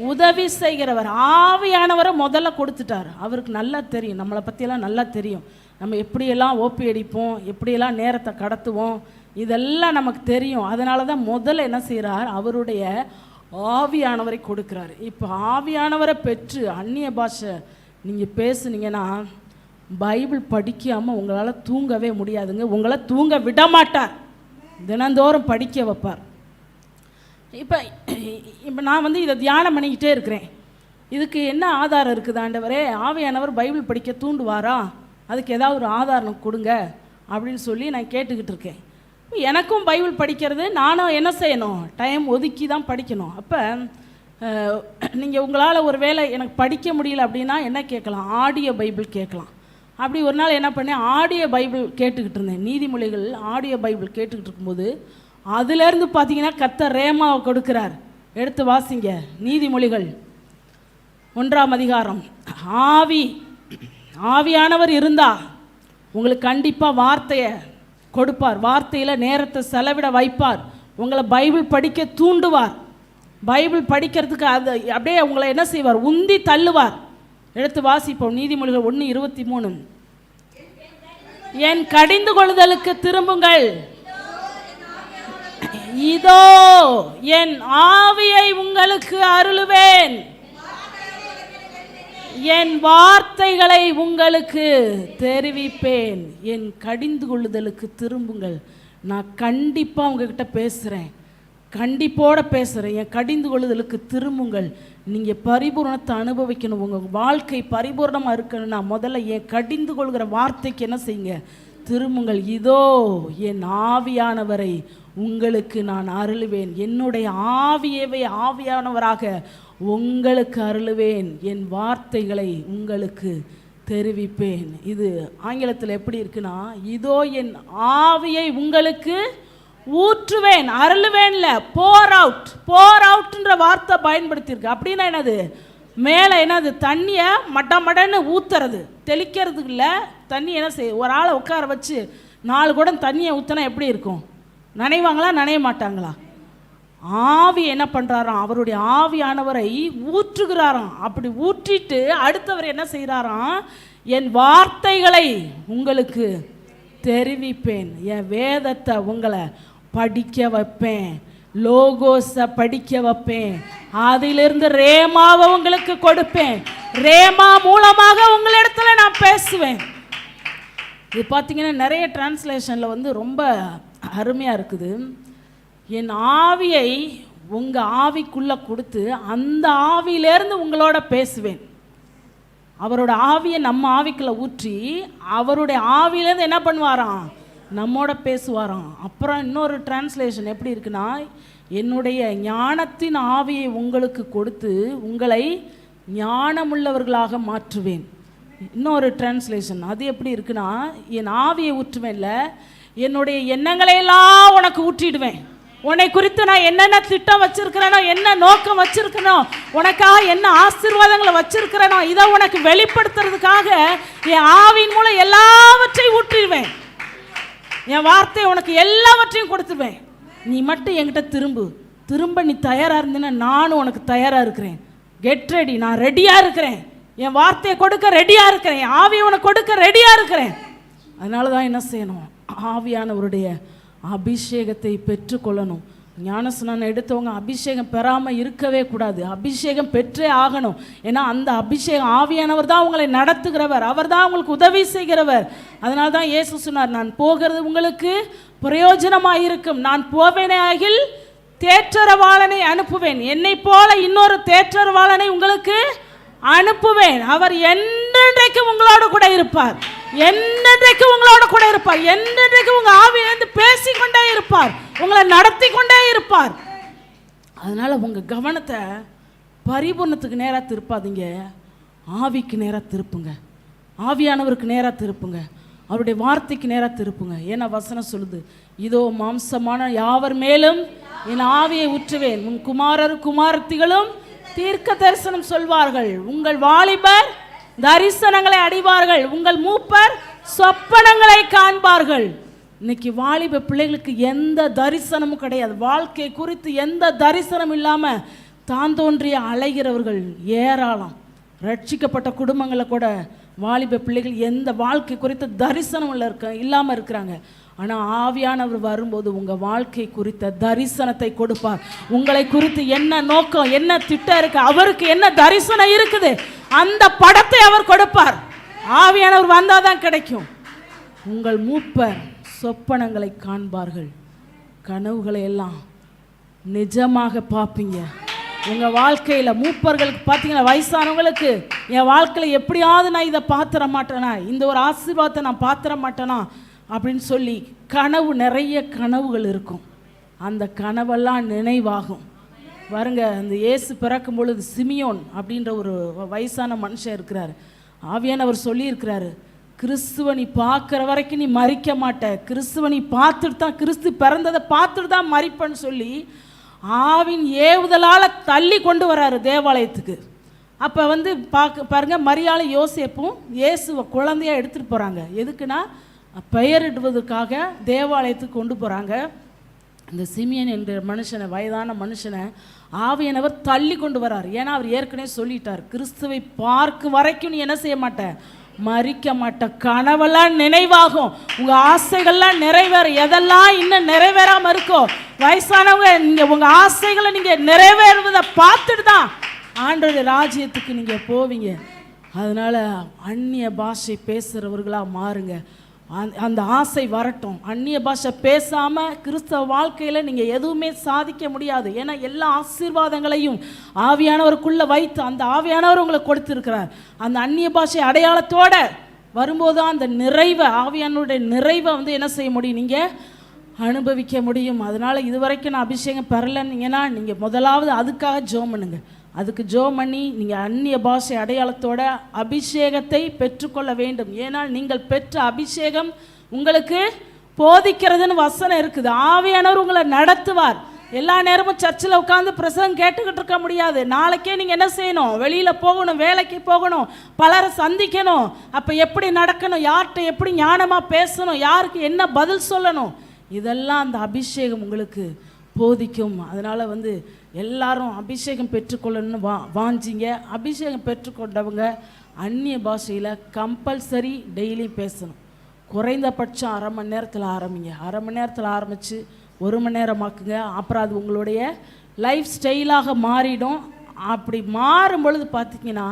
உதவி செய்கிறவர். ஆவியானவரை முதல்ல கொடுத்துட்டார். அவருக்கு நல்லா தெரியும், நம்மளை பற்றியெல்லாம் நல்லா தெரியும். நம்ம எப்படியெல்லாம் ஓப்பி அடிப்போம், எப்படியெல்லாம் நேரத்தை கடத்துவோம், இதெல்லாம் நமக்கு தெரியும். அதனால தான் முதல்ல என்ன செய்கிறார், அவருடைய ஆவியானவரை கொடுக்குறாரு. இப்போ ஆவியானவரை பெற்று அந்நிய பாஷை நீங்கள் பேசுனீங்கன்னா பைபிள் படிக்காமல் உங்களால் தூங்கவே முடியாதுங்க. உங்களை தூங்க விட மாட்டார், தினந்தோறும் படிக்க வைப்பார். இப்போ நான் வந்து இதை தியானம் பண்ணிக்கிட்டே இருக்கிறேன். இதுக்கு என்ன ஆதாரம் இருக்குது ஆண்டவரே? ஆவியானவர் பைபிள் படிக்க தூண்டுவாரா? அதுக்கு ஏதாவது ஒரு ஆதாரம் கொடுங்க அப்படின்னு சொல்லி நான் கேட்டுக்கிட்டு இருக்கேன். எனக்கும் பைபிள் படிக்கிறது, நானும் என்ன செய்யணும், டைம் ஒதுக்கி தான் படிக்கணும். அப்போ நீங்கள் உங்களால் ஒரு வேளை எனக்கு படிக்க முடியல அப்படின்னா என்ன கேட்கலாம், ஆடியோ பைபிள் கேட்கலாம். அப்படி ஒரு நாள் என்ன பண்ணேன், ஆடியோ பைபிள் கேட்டுக்கிட்டு இருந்தேன். நீதிமொழிகள் ஆடியோ பைபிள் கேட்டுக்கிட்டு இருக்கும்போது அதுலேருந்து பார்த்தீங்கன்னா கர்த்தர் ரேமாவை கொடுக்குறார். எடுத்து வாசிங்க, நீதிமொழிகள் 1ஆம் அதிகாரம். ஆவியானவர் இருந்தா உங்களுக்கு கண்டிப்பாக வார்த்தையை கொடுப்பார், வார்த்தையில் நேரத்தை செலவிட வைப்பார், உங்களை பைபிள் படிக்க தூண்டுவார், பைபிள் படிக்கிறதுக்கு அது அப்படியே உங்களை என்ன செய்வார், உந்தி தள்ளுவார். எடுத்து வாசிப்போம், நீதிமொழிகள் 1:23. என் கடிந்து கொள்ளுதலுக்கு திரும்புங்கள், இதோ என் ஆவியை உங்களுக்கு அருளுவேன், என் வார்த்தைகளை உங்களுக்கு தெரிவிப்பேன். என் கடிந்து கொள்ளுதலுக்கு திரும்புங்கள். நான் கண்டிப்பாக உங்ககிட்ட பேசுகிறேன், கண்டிப்போடு பேசுகிறேன். என் கடிந்து கொள்ளுதலுக்கு திரும்புங்கள். நீங்கள் பரிபூர்ணத்தை அனுபவிக்கணும், உங்கள் வாழ்க்கை பரிபூர்ணமாக இருக்கணும்னா முதல்ல என் கடிந்து கொள்கிற வார்த்தைக்கு என்ன செய்யுங்க, திரும்புங்கள். இதோ என் ஆவியானவரை உங்களுக்கு நான் அருளுவேன், என்னுடைய ஆவியானவராக உங்களுக்கு அருளுவேன், என் வார்த்தைகளை உங்களுக்கு தெரிவிப்பேன். இது ஆங்கிலத்தில் எப்படி இருக்குன்னா, இதோ என் ஆவியை உங்களுக்கு ஊற்றுவேன், அருளுவேன்ல போர் அவுட்ன்ற வார்த்தை பயன்படுத்தியிருக்கு. அப்படின்னா என்னது, மேலே என்னது, தண்ணியை மடன்னு ஊற்றுறது, தெளிக்கிறதுக்கு இல்லை. தண்ணி என்ன செய்ய, ஒரு ஆளை உட்கார வச்சு 4 குடம் தண்ணியை ஊற்றினா எப்படி இருக்கும், நனைவாங்களா நனைய மாட்டாங்களா? ஆவி என்ன பண்ணுறாராம், அவருடைய ஆவியானவரை ஊற்றுகிறாராம். அப்படி ஊற்றிட்டு அடுத்தவர் என்ன செய்கிறாராம், என் வார்த்தைகளை உங்களுக்கு தெரிவிப்பேன், என் வேதத்தை உங்களை படிக்க வைப்பேன், லோகோஸை படிக்க வைப்பேன், அதிலிருந்து ரேமாவை உங்களுக்கு கொடுப்பேன், ரேமா மூலமாக உங்களிடத்துல நான் பேசுவேன். இது பார்த்தீங்கன்னா நிறைய டிரான்ஸ்லேஷனில் வந்து ரொம்ப அருமையாக இருக்குது. என் ஆவியை உங்கள் ஆவிக்குள்ளே கொடுத்து அந்த ஆவியிலேருந்து உங்களோட பேசுவேன். அவரோட ஆவியை நம்ம ஆவிக்குள்ளே ஊற்றி அவருடைய ஆவியிலேருந்து என்ன பண்ணுவாராம், நம்மோட பேசுவாராம். அப்புறம் இன்னொரு டிரான்ஸ்லேஷன் எப்படி இருக்குன்னா, என்னுடைய ஞானத்தின் ஆவியை உங்களுக்கு கொடுத்து உங்களை ஞானமுள்ளவர்களாக மாற்றுவேன். இன்னொரு டிரான்ஸ்லேஷன் அது எப்படி இருக்குன்னா, என் ஆவியை ஊற்றுவேன்ல, என்னுடைய எண்ணங்களையெல்லாம் உனக்கு ஊற்றிடுவேன். உன்னை குறித்து நான் என்னென்ன திட்டம் வச்சிருக்கிறேனோ, என்ன நோக்கம் வச்சிருக்கனோ, உனக்காக என்ன ஆசீர்வாதங்களை வச்சிருக்கிறேனோ, இதை உனக்கு வெளிப்படுத்துறதுக்காக என் ஆவியின் மூலம் எல்லாவற்றையும் ஊற்றிடுவேன். என் வார்த்தை உனக்கு எல்லாவற்றையும் கொடுத்துருவேன். நீ மட்டும் என்கிட்ட திரும்ப நீ தயாராக இருந்தீன்னா நானும் உனக்கு தயாராக இருக்கிறேன். கெட் ரெடி, நான் ரெடியாக இருக்கிறேன். என் வார்த்தையை கொடுக்க ரெடியாக இருக்கிறேன். என் ஆவியை உனக்கு கொடுக்க ரெடியாக இருக்கிறேன். அதனால தான் என்ன செய்யணும், ஆவியானவருடைய அபிஷேகத்தை பெற்றுக்கொள்ளணும். ஞானஸ்நானம் எடுத்தவங்க அபிஷேகம் பெறாமல் இருக்கவே கூடாது. அபிஷேகம் பெற்றே ஆகணும். ஏன்னா அந்த அபிஷேகம், ஆவியானவர் தான் உங்களை நடத்துகிறவர், அவர் தான் உங்களுக்கு உதவி செய்கிறவர். அதனால தான் இயேசு சொன்னார், நான் போகிறது உங்களுக்கு பிரயோஜனமாக இருக்கும். நான் போவேனே ஆகில் தேற்றரவாளனை அனுப்புவேன், என்னை போல இன்னொரு தேற்றரவாளனை உங்களுக்கு அனுப்புவேன். அவர் என்றென்றைக்கு உங்களோட கூட இருப்பார், என்றென்றைக்கு உங்களோட கூட இருப்பார், என்றென்றைக்கு உங்க ஆவியிலிருந்து பேசிக்கொண்டே இருப்பார், உங்களை நடத்தி கொண்டே இருப்பார். அதனால உங்க கவனத்தை பரிபூர்ணத்துக்கு நேராக திருப்பாதீங்க, ஆவிக்கு நேராக திருப்புங்க, ஆவியானவருக்கு நேராக திருப்புங்க, அவருடைய வார்த்தைக்கு நேராக திருப்புங்க. ஏன்னா வசனம் சொல்லுது, இதோ மாம்சமான யாவர் மேலும் என் ஆவியை ஊற்றுவேன், உன் குமாரர் குமாரத்திகளும் தீர்க்க தரிசனம் சொல்வார்கள், உங்கள் வாலிபர் தரிசனங்களை அடைவார்கள், உங்கள் மூப்பர் சொப்பனங்களை காண்பார்கள். இன்னைக்கு வாலிப பிள்ளைகளுக்கு எந்த தரிசனமும் கிடையாது. வாழ்க்கை குறித்து எந்த தரிசனம் இல்லாமல் தான் தோன்றிய அலைகிறவர்கள் ஏராளம். ரட்சிக்கப்பட்ட குடும்பங்களை கூட வாலிப பிள்ளைகள் எந்த வாழ்க்கை குறித்த தரிசனம் இல்லாமல் இருக்கிறாங்க. ஆனால் ஆவியானவர் வரும்போது உங்கள் வாழ்க்கை குறித்த தரிசனத்தை கொடுப்பார். உங்களை குறித்து என்ன நோக்கம், என்ன திட்டம் இருக்கு, அவருக்கு என்ன தரிசனம் இருக்குது, அந்த படத்தை அவர் கொடுப்பார். ஆவியானவர் வந்தால் தான் கிடைக்கும். உங்கள் மூப்பர் சொப்பனங்களை காண்பார்கள், கனவுகளை எல்லாம் நிஜமாக பார்ப்பீங்க. உங்கள் வாழ்க்கையில் மூப்பர்களுக்கு பார்த்தீங்கன்னா, வயசானவங்களுக்கு என் வாழ்க்கையில் எப்படியாவது நான் இதை பார்த்துட மாட்டேனா, இந்த ஒரு ஆசீர்வாதத்தை நான் பார்த்துட மாட்டேனா அப்படின்னு சொல்லி கனவு, நிறைய கனவுகள் இருக்கும். அந்த கனவெல்லாம் நினைவாகும். பாருங்க, அந்த இயேசு பிறக்கும் பொழுது சிமியோன் அப்படின்ற ஒரு வயசான மனுஷன் இருக்கிறார். ஆவியானவர் சொல்லியிருக்கிறாரு, கிறிஸ்துவ நீ பார்க்குற வரைக்கும் நீ மறிக்க மாட்ட, கிறிஸ்துவ நீ பார்த்துட்டு தான், கிறிஸ்து பிறந்ததை பார்த்துட்டு தான் மறிப்பன்னு சொல்லி ஆவின் ஏவுதலால் தள்ளி கொண்டு வராரு தேவாலயத்துக்கு. அப்போ வந்து பாருங்க, மரியாதை யோசேப்பும் இயேசுவை குழந்தையாக எடுத்துகிட்டு போகிறாங்க. எதுக்குன்னா பெயரிடுவதற்காக தேவாலயத்துக்கு கொண்டு போகிறாங்க. இந்த சிமியன் என்ற மனுஷனை, வயதான மனுஷனை ஆவியானவர் தள்ளி கொண்டு வரார். ஏன்னா அவர் ஏற்கனவே சொல்லிட்டார், கிறிஸ்துவை பார்க்கும் வரைக்கும் நீ என்ன செய்ய மாட்ட, மறிக்க மாட்ட. கனவெல்லாம் நினைவாகும், உங்க ஆசைகள்லாம் நிறைவேறும். எதெல்லாம் இன்னும் நிறைவேறாம இருக்கோ, வயசானவங்க நீங்க உங்க ஆசைகளை நீங்க நிறைவேறுவதை பார்த்துட்டு தான் ஆண்டவருடைய ராஜ்யத்துக்கு நீங்க போவீங்க. அதனால அந்நிய பாஷை பேசுறவர்களா மாறுங்க. அந்த ஆசை வரட்டும். அந்நிய பாஷை பேசாமல் கிறிஸ்தவ வாழ்க்கையில் நீங்கள் எதுவுமே சாதிக்க முடியாது. ஏன்னா எல்லா ஆசீர்வாதங்களையும் ஆவியானவருக்குள்ளே வைத்து அந்த ஆவியானவர் உங்களை கொடுத்துருக்கிறார். அந்த அந்நிய பாஷை அடையாளத்தோட வரும்போது அந்த நிறைவை, ஆவியானவருடைய நிறைவை வந்து என்ன செய்ய முடியும், நீங்கள் அனுபவிக்க முடியும். அதனால் இதுவரைக்கும் நான் அபிஷேகம் பெறலைன்னீங்கன்னா நீங்கள் முதலாவது அதுக்காக ஜெபம் பண்ணுங்க. அதுக்கு ஜெபம் பண்ணி நீங்கள் அந்நிய பாஷை அடையாளத்தோட அபிஷேகத்தை பெற்றுக்கொள்ள வேண்டும். ஏன்னா நீங்கள் பெற்ற அபிஷேகம் உங்களுக்கு போதிக்கிறதுன்னு வசனம் இருக்குது. ஆவியானவர் உங்களை நடத்துவார். எல்லா நேரமும் சர்ச்சில் உட்காந்து பிரசங்கம் கேட்டுக்கிட்டு இருக்க முடியாது. நாளைக்கே நீங்கள் என்ன செய்யணும், வெளியில் போகணும், வேலைக்கு போகணும், பலரை சந்திக்கணும். அப்போ எப்படி நடக்கணும், யார்கிட்ட எப்படி ஞானமாக பேசணும், யாருக்கு என்ன பதில் சொல்லணும், இதெல்லாம் அந்த அபிஷேகம் உங்களுக்கு போதிக்கும். அதனால் வந்து எல்லாரும் அபிஷேகம் பெற்றுக்கொள்ளணும்னு வாஞ்சிங்க. அபிஷேகம் பெற்றுக்கொண்டவங்க அந்நிய பாஷையில் கம்பல்சரி டெய்லியும் பேசணும். குறைந்தபட்சம் அரை மணி நேரத்தில் ஆரம்பிங்க. அரை மணி நேரத்தில் ஆரம்பித்து 1 மணி நேரமாக்குங்க. அப்புறம் அது உங்களுடைய லைஃப் ஸ்டைலாக மாறிடும். அப்படி மாறும் பொழுது பார்த்தீங்கன்னா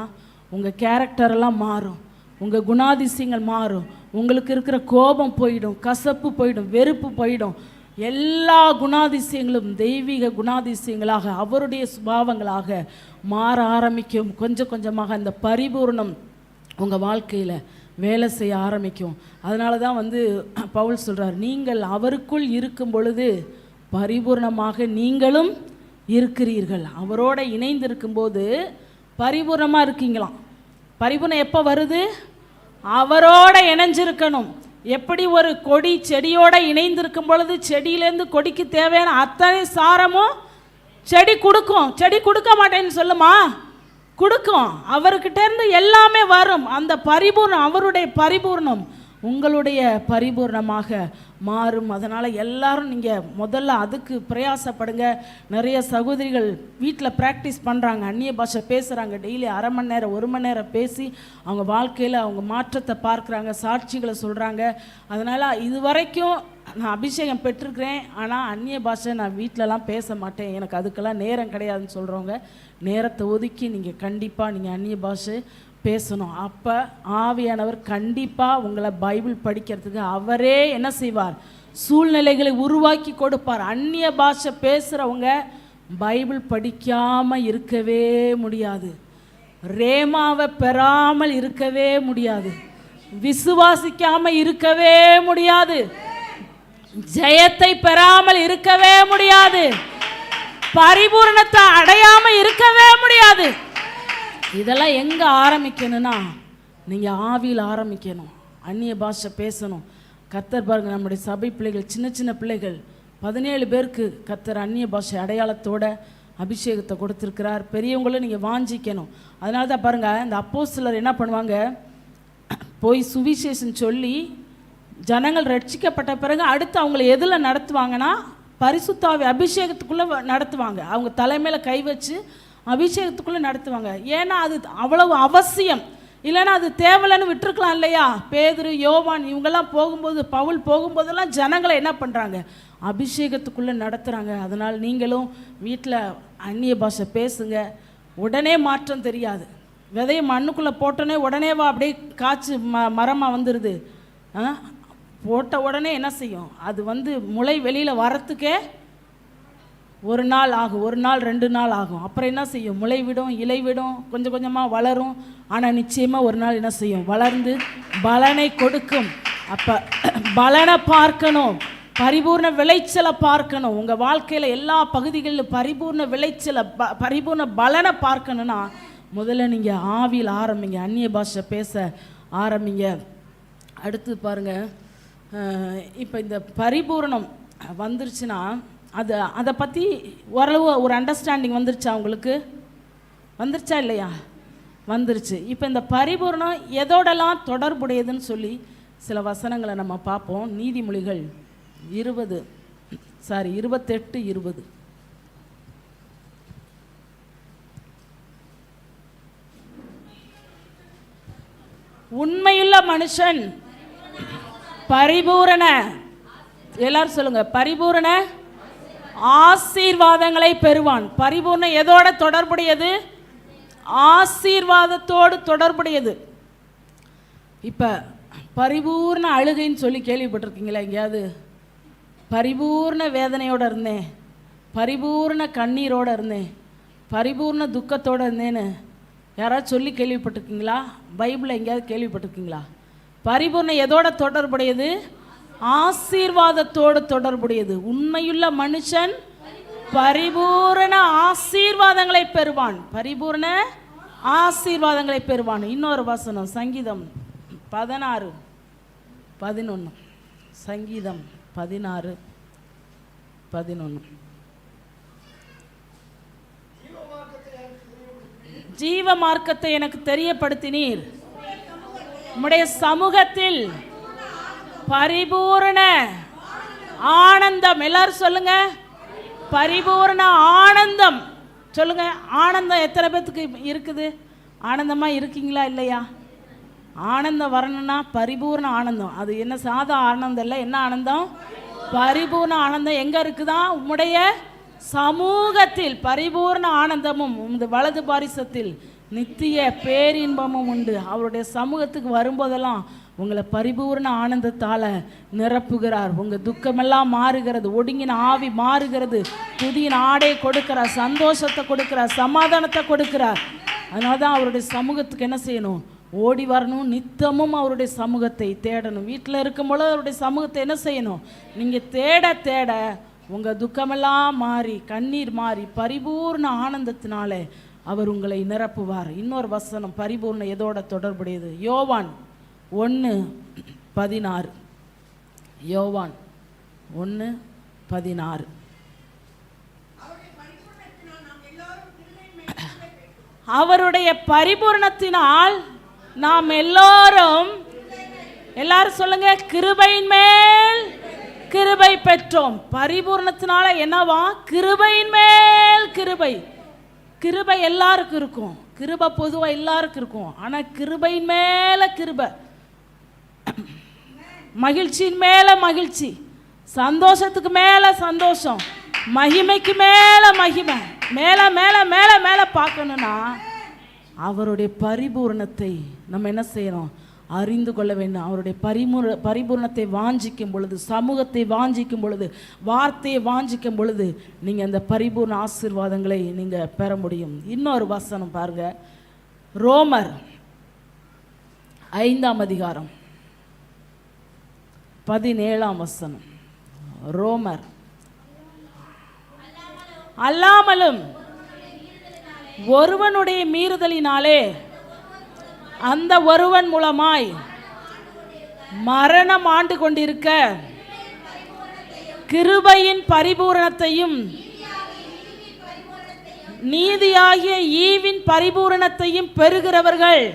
உங்கள் கேரக்டரெல்லாம் மாறும், உங்கள் குணாதிசயங்கள் மாறும், உங்களுக்கு இருக்கிற கோபம் போயிடும், கசப்பு போயிடும், வெறுப்பு போயிடும். எல்லா குணாதிசயங்களும் தெய்வீக குணாதிசயங்களாக அவருடைய சுபாவங்களாக மாற ஆரம்பிக்கும். கொஞ்சம் கொஞ்சமாக அந்த பரிபூர்ணம் உங்கள் வாழ்க்கையில் வேலை செய்ய ஆரம்பிக்கும். அதனால தான் பவுல் சொல்கிறார், நீங்கள் அவருக்குள் இருக்கும் பொழுது பரிபூர்ணமாக நீங்களும் இருக்கிறீர்கள். அவரோட இணைந்து இருக்கும்போது பரிபூர்ணமாக இருக்கீங்களாம். பரிபூர்ணம் எப்போ வருது? அவரோட இணைஞ்சிருக்கணும். எப்படி ஒரு கொடி செடியோட இணைந்திருக்கும் பொழுது செடியிலேருந்து கொடிக்கு தேவையான அத்தனை சாரமும் செடி கொடுக்கும். செடி கொடுக்க மாட்டேன்னு சொல்லுமா? கொடுக்கும். அவர்கிட்ட இருந்து எல்லாமே வரும். அந்த பரிபூர்ணம், அவருடைய பரிபூர்ணம் உங்களுடைய பரிபூர்ணமாக மாறும். அதனால் எல்லாரும் நீங்கள் முதல்ல அதுக்கு பிரயாசப்படுங்க. நிறைய சகோதரிகள் வீட்டில் ப்ராக்டிஸ் பண்ணுறாங்க, அந்நிய பாஷை பேசுகிறாங்க. டெய்லி 1/2 மணி நேரம் 1 மணி நேரம் பேசி அவங்க வாழ்க்கையில் அவங்க மாற்றத்தை பார்க்குறாங்க, சாட்சிகளை சொல்கிறாங்க. அதனால் இது வரைக்கும் நான் அபிஷேகம் பெற்றிருக்கிறேன், ஆனால் அந்நிய பாஷை நான் வீட்டிலலாம் பேச மாட்டேன், எனக்கு அதுக்கெல்லாம் நேரம் கிடையாதுன்னு சொல்கிறவங்க நேரத்தை ஒதுக்கி நீங்கள் கண்டிப்பாக நீங்கள் அந்நிய பாஷை பேசணும். அப்போ ஆவியானவர் கண்டிப்பாக உங்களை பைபிள் படிக்கிறதுக்கு அவரே என்ன செய்வார்? சூழ்நிலைகளை உருவாக்கி கொடுப்பார். அந்நிய பாஷை பேசுகிறவங்க பைபிள் படிக்காமல் இருக்கவே முடியாது, ரேமாவை பெறாமல் இருக்கவே முடியாது, விசுவாசிக்காமல் இருக்கவே முடியாது, ஜெயத்தை பெறாமல் இருக்கவே முடியாது, பரிபூரணத்தை அடையாமல் இருக்கவே முடியாது. இதெல்லாம் எங்கே ஆரம்பிக்கணும்னா நீங்கள் ஆவியில் ஆரம்பிக்கணும். அந்நிய பாஷை பேசணும். கர்த்தர் பாருங்கள், நம்முடைய சபை பிள்ளைகள், சின்ன சின்ன பிள்ளைகள் 17 பேருக்கு கர்த்தர் அந்நிய பாஷை அடையாளத்தோட அபிஷேகத்தை கொடுத்துருக்கிறார். பெரியவங்களும் நீங்கள் வாஞ்சிக்கணும். அதனால தான் பாருங்கள், இந்த அப்போஸ்தலர் என்ன பண்ணுவாங்க, போய் சுவிசேஷம் சொல்லி ஜனங்கள் ரட்சிக்கப்பட்ட பிறகு அடுத்து அவங்கள எதில் நடத்துவாங்கன்னா பரிசுத்த ஆவி அபிஷேகத்துக்குள்ளே நடத்துவாங்க. அவங்க தலைமையில் கை வச்சு அபிஷேகத்துக்குள்ளே நடத்துவாங்க. ஏன்னா அது அவ்வளவு அவசியம். இல்லைன்னா அது தேவையில்லைன்னு விட்டுருக்கலாம் இல்லையா? பேதுரு, யோவான் இவங்கெல்லாம் போகும்போது, பவுல் போகும்போதெல்லாம் ஜனங்களை என்ன பண்ணுறாங்க? அபிஷேகத்துக்குள்ளே நடத்துகிறாங்க. அதனால் நீங்களும் வீட்டில் அந்நிய பாஷை பேசுங்க. உடனே மாற்றம் தெரியாது. விதையை மண்ணுக்குள்ளே போட்டோன்னே உடனே வா அப்படியே காய்ச்சி மரமாக வந்துடுது. போட்ட உடனே என்ன செய்யும்? அது முளை வெளியில் வரத்துக்கே 1 நாள் ஆகும், 1 நாள் 2 நாள் ஆகும். அப்புறம் என்ன செய்யும்? முளை விடும், இலை விடும், கொஞ்சம் கொஞ்சமாக வளரும். ஆனால் நிச்சயமாக ஒரு நாள் என்ன செய்யும்? வளர்ந்து பலனை கொடுக்கும். அப்போ பலனை பார்க்கணும், பரிபூர்ண விளைச்சலை பார்க்கணும். உங்கள் வாழ்க்கையில் எல்லா பகுதிகளிலும் பரிபூர்ண விளைச்சலை, பரிபூர்ண பலனை பார்க்கணுன்னா முதல்ல நீங்கள் ஆவியில் ஆரம்பிங்க, அந்நிய பாஷை பேச ஆரம்பிங்க. அடுத்து பாருங்கள், இப்போ இந்த பரிபூரணம் வந்துருச்சுன்னா அதை பற்றி ஓரளவு ஒரு அண்டர்ஸ்டாண்டிங் வந்துருச்சா? உங்களுக்கு வந்துருச்சா இல்லையா? வந்துருச்சு. இப்போ இந்த பரிபூரணம் எதோடலாம் தொடர்புடையதுன்னு சொல்லி சில வசனங்களை நம்ம பார்ப்போம். நீதிமொழிகள் 28:20. உண்மையுள்ள மனுஷன் பரிபூரண, எல்லாரும் சொல்லுங்க, பரிபூரண ஆசீர்வாதங்களை பெறுவான். பரிபூர்ணம் எதோட தொடர்புடையது? ஆசீர்வாதத்தோடு தொடர்புடையது. இப்போ பரிபூர்ண அழுகைன்னு சொல்லி கேள்விப்பட்டிருக்கீங்களா எங்கேயாவது? பரிபூர்ண வேதனையோடு இருந்தேன், பரிபூர்ண கண்ணீரோடு இருந்தேன், பரிபூர்ண துக்கத்தோடு இருந்தேன்னு யாராவது சொல்லி கேள்விப்பட்டிருக்கீங்களா? பைபிளில் எங்கேயாவது கேள்விப்பட்டிருக்கீங்களா? பரிபூர்ணம் எதோட தொடர்புடையது? ஆசீர்வாதத்தோடு தொடர்புடையது. உண்மையுள்ள மனுஷன் பரிபூரண ஆசீர்வாதங்களை பெறுவான், பரிபூரண ஆசீர்வாதங்களை பெறுவான். இன்னொரு வசனம் சங்கீதம் 16:11. சங்கீதம் 16:11. ஜீவ மார்க்கத்தை எனக்கு தெரியப்படுத்தினீர், உம்முடைய சமூகத்தில் பரிபூரண ஆனந்தம். எல்லாரும் சொல்லுங்க, பரிபூரண ஆனந்தம். சொல்லுங்க, ஆனந்தம் எத்தனை பேத்துக்கு இருக்குது? ஆனந்தமாக இருக்கீங்களா இல்லையா? ஆனந்தம் வரணும்னா பரிபூர்ண ஆனந்தம். அது என்ன சாதா ஆனந்தம் இல்லை, என்ன ஆனந்தம்? பரிபூர்ண ஆனந்தம் எங்க இருக்குதான்? உம்முடைய சமூகத்தில் பரிபூர்ண ஆனந்தமும் உமது வலது பாரிசத்தில் நித்திய பேரின்பமும் உண்டு. அவருடைய சமூகத்துக்கு வரும்போதெல்லாம் உங்களை பரிபூர்ண ஆனந்தத்தால நிரப்புகிறார். உங்க துக்கமெல்லாம் மாறுகிறது, ஒடுங்கின ஆவி மாறுகிறது, புதிய ஆடை கொடுக்கிறார், சந்தோஷத்தை கொடுக்கிறார், சமாதானத்தை கொடுக்கிறார். அதனால தான் அவருடைய சமூகத்துக்கு என்ன செய்யணும்? ஓடி வரணும். நித்தமும் அவருடைய சமூகத்தை தேடணும். வீட்டில் இருக்கும்போது அவருடைய சமூகத்தை என்ன செய்யணும்? நீங்கள் தேட தேட உங்கள் துக்கமெல்லாம் மாறி கண்ணீர் மாறி பரிபூர்ண ஆனந்தத்தினாலே அவர் உங்களை நிரப்புவார். இன்னொரு வசனம் பரிபூர்ண எதோட தொடர்புடையது? யோவான் 1:16. யோவான் 1:16. அவருடைய பரிபூர்ணத்தினால் நாம் எல்லாரும் சொல்லுங்க, கிருபையின் மேல் கிருபை பெற்றோம். பரிபூர்ணத்தினால என்னவா? கிருபையின் மேல் கிருபை. கிருபை எல்லாருக்கும் இருக்கும், கிருபை பொதுவாக எல்லாருக்கும் இருக்கும். ஆனால் கிருபையின் மேல கிருபை, மகிழ்ச்சியின் மேல மகிழ்ச்சி, சந்தோஷத்துக்கு மேல சந்தோஷம், மகிமைக்கு மேல மகிமை, மேல மேல மேல மேல பார்க்கணும்னா அவருடைய பரிபூர்ணத்தை நம்ம என்ன செய்யணும்? அறிந்து கொள்ள வேண்டும். அவருடைய பரிபூர்ணத்தை வாஞ்சிக்கும் பொழுது, சமூகத்தை வாஞ்சிக்கும் பொழுது, வார்த்தையை வாஞ்சிக்கும் பொழுது நீங்கள் அந்த பரிபூர்ண ஆசீர்வாதங்களை நீங்கள் பெற முடியும். இன்னொரு வசனம் பாருங்க, ரோமர் 5:17 17 ரோமர், அல்லாமலும் ஒருவனுடைய மீறுதலினாலே அந்த ஒருவன் மூலமாய் மரணம் ஆண்டு கொண்டிருக்க கிருபையின் பரிபூரணத்தையும் நீதியாகிய ஈவின் பரிபூரணத்தையும் பெறுகிறவர்கள்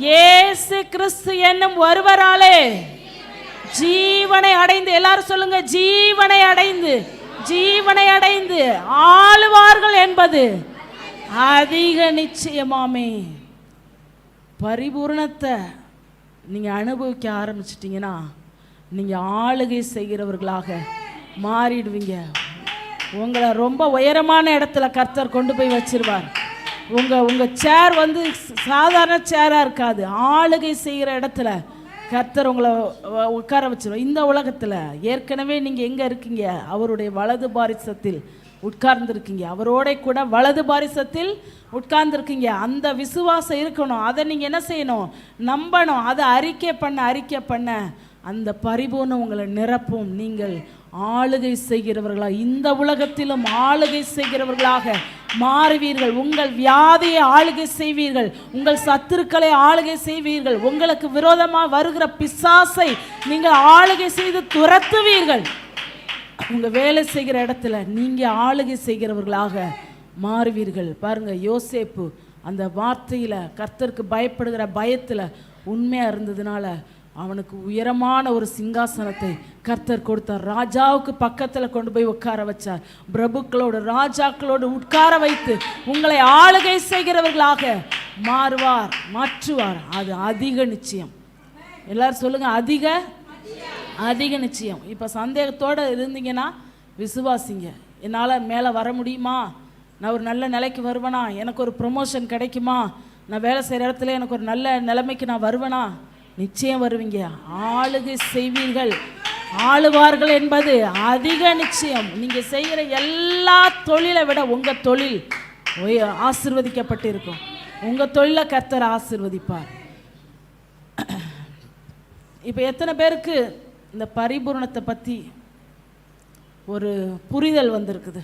இயேசு கிறிஸ்து என்னும் ஒருவராலே ஜீவனை அடைந்து, எல்லாரும் சொல்லுங்க, ஜீவனை அடைந்து, ஜீவனை அடைந்து ஆளுவார்கள் என்பது அதிக நிச்சயமாமே. பரிபூர்ணத்தை நீங்கள் அனுபவிக்க ஆரம்பிச்சிட்டிங்கன்னா நீங்கள் ஆளுகை செய்கிறவர்களாக மாறிடுவீங்க. உங்களை ரொம்ப உயரமான இடத்துல கர்த்தர் கொண்டு போய் வச்சிருவார். உங்கள் சேர் வந்து சாதாரண சேராக இருக்காது, ஆளுகை செய்கிற இடத்துல கர்த்தர் உங்களை உட்கார வச்சிருவார். இந்த உலகத்தில் ஏற்கனவே நீங்கள் எங்கே இருக்கீங்க? அவருடைய வலது பாரிசத்தில் உட்கார்ந்துருக்கீங்க. அவரோட கூட வலது பாரிசத்தில் உட்கார்ந்துருக்கீங்க. அந்த விசுவாசம் இருக்கணும். அதை நீங்கள் என்ன செய்யணும்? நம்பணும். அதை அறிக்கை பண்ண அந்த பரிபூர்ணம் உங்களை நிரப்பும். நீங்கள் ஆளுகை செய்கிறவர்களாக, இந்த உலகத்திலும் ஆளுகை செய்கிறவர்களாக மாறுவீர்கள். உங்கள் வியாதியை ஆளுகை செய்வீர்கள், உங்கள் சத்துருக்களை ஆளுகை செய்வீர்கள், உங்களுக்கு விரோதமாக வருகிற பிசாசை நீங்கள் ஆளுகை செய்து துரத்துவீர்கள். உங்கள் வேலை செய்கிற இடத்துல நீங்கள் ஆளுகை செய்கிறவர்களாக மாறுவீர்கள். பாருங்க, யோசேப்பு அந்த வார்த்தையில் கர்த்தருக்கு பயப்படுகிற பயத்தில் உண்மையாக இருந்ததுனால அவனுக்கு உயரமான ஒரு சிங்காசனத்தை கர்த்தர் கொடுத்தார். ராஜாவுக்கு பக்கத்தில் கொண்டு போய் உட்கார வச்சார். பிரபுக்களோடு ராஜாக்களோடு உட்கார வைத்து உங்களை ஆளுகை செய்கிறவர்களாக மாற்றுவார். அது அதிக நிச்சயம். எல்லாரும் சொல்லுங்க, அதிக நிச்சயம். இப்போ சந்தேகத்தோடு இருந்தீங்கன்னா விசுவாசிங்க. என்னால் மேலே வர முடியுமா? நான் ஒரு நல்ல நிலைக்கு வருவேனா? எனக்கு ஒரு ப்ரொமோஷன் கிடைக்குமா? நான் வேலை செய்கிற இடத்துல எனக்கு ஒரு நல்ல நிலைமைக்கு நான் வருவேனா? நிச்சயம் வருவீங்க. ஆளுகை செய்வீர்கள், ஆளுவார்கள் என்பது அதிக நிச்சயம். நீங்கள் செய்கிற எல்லா தொழிலை விட உங்கள் தொழில் ஆசீர்வதிக்கப்பட்டு இருக்கும். உங்கள் தொழிலை கர்த்தர் ஆசீர்வதிப்பார். இப்போ எத்தனை பேருக்கு இந்த பரிபூரணத்தை பற்றி ஒரு புரிதல் வந்திருக்குது?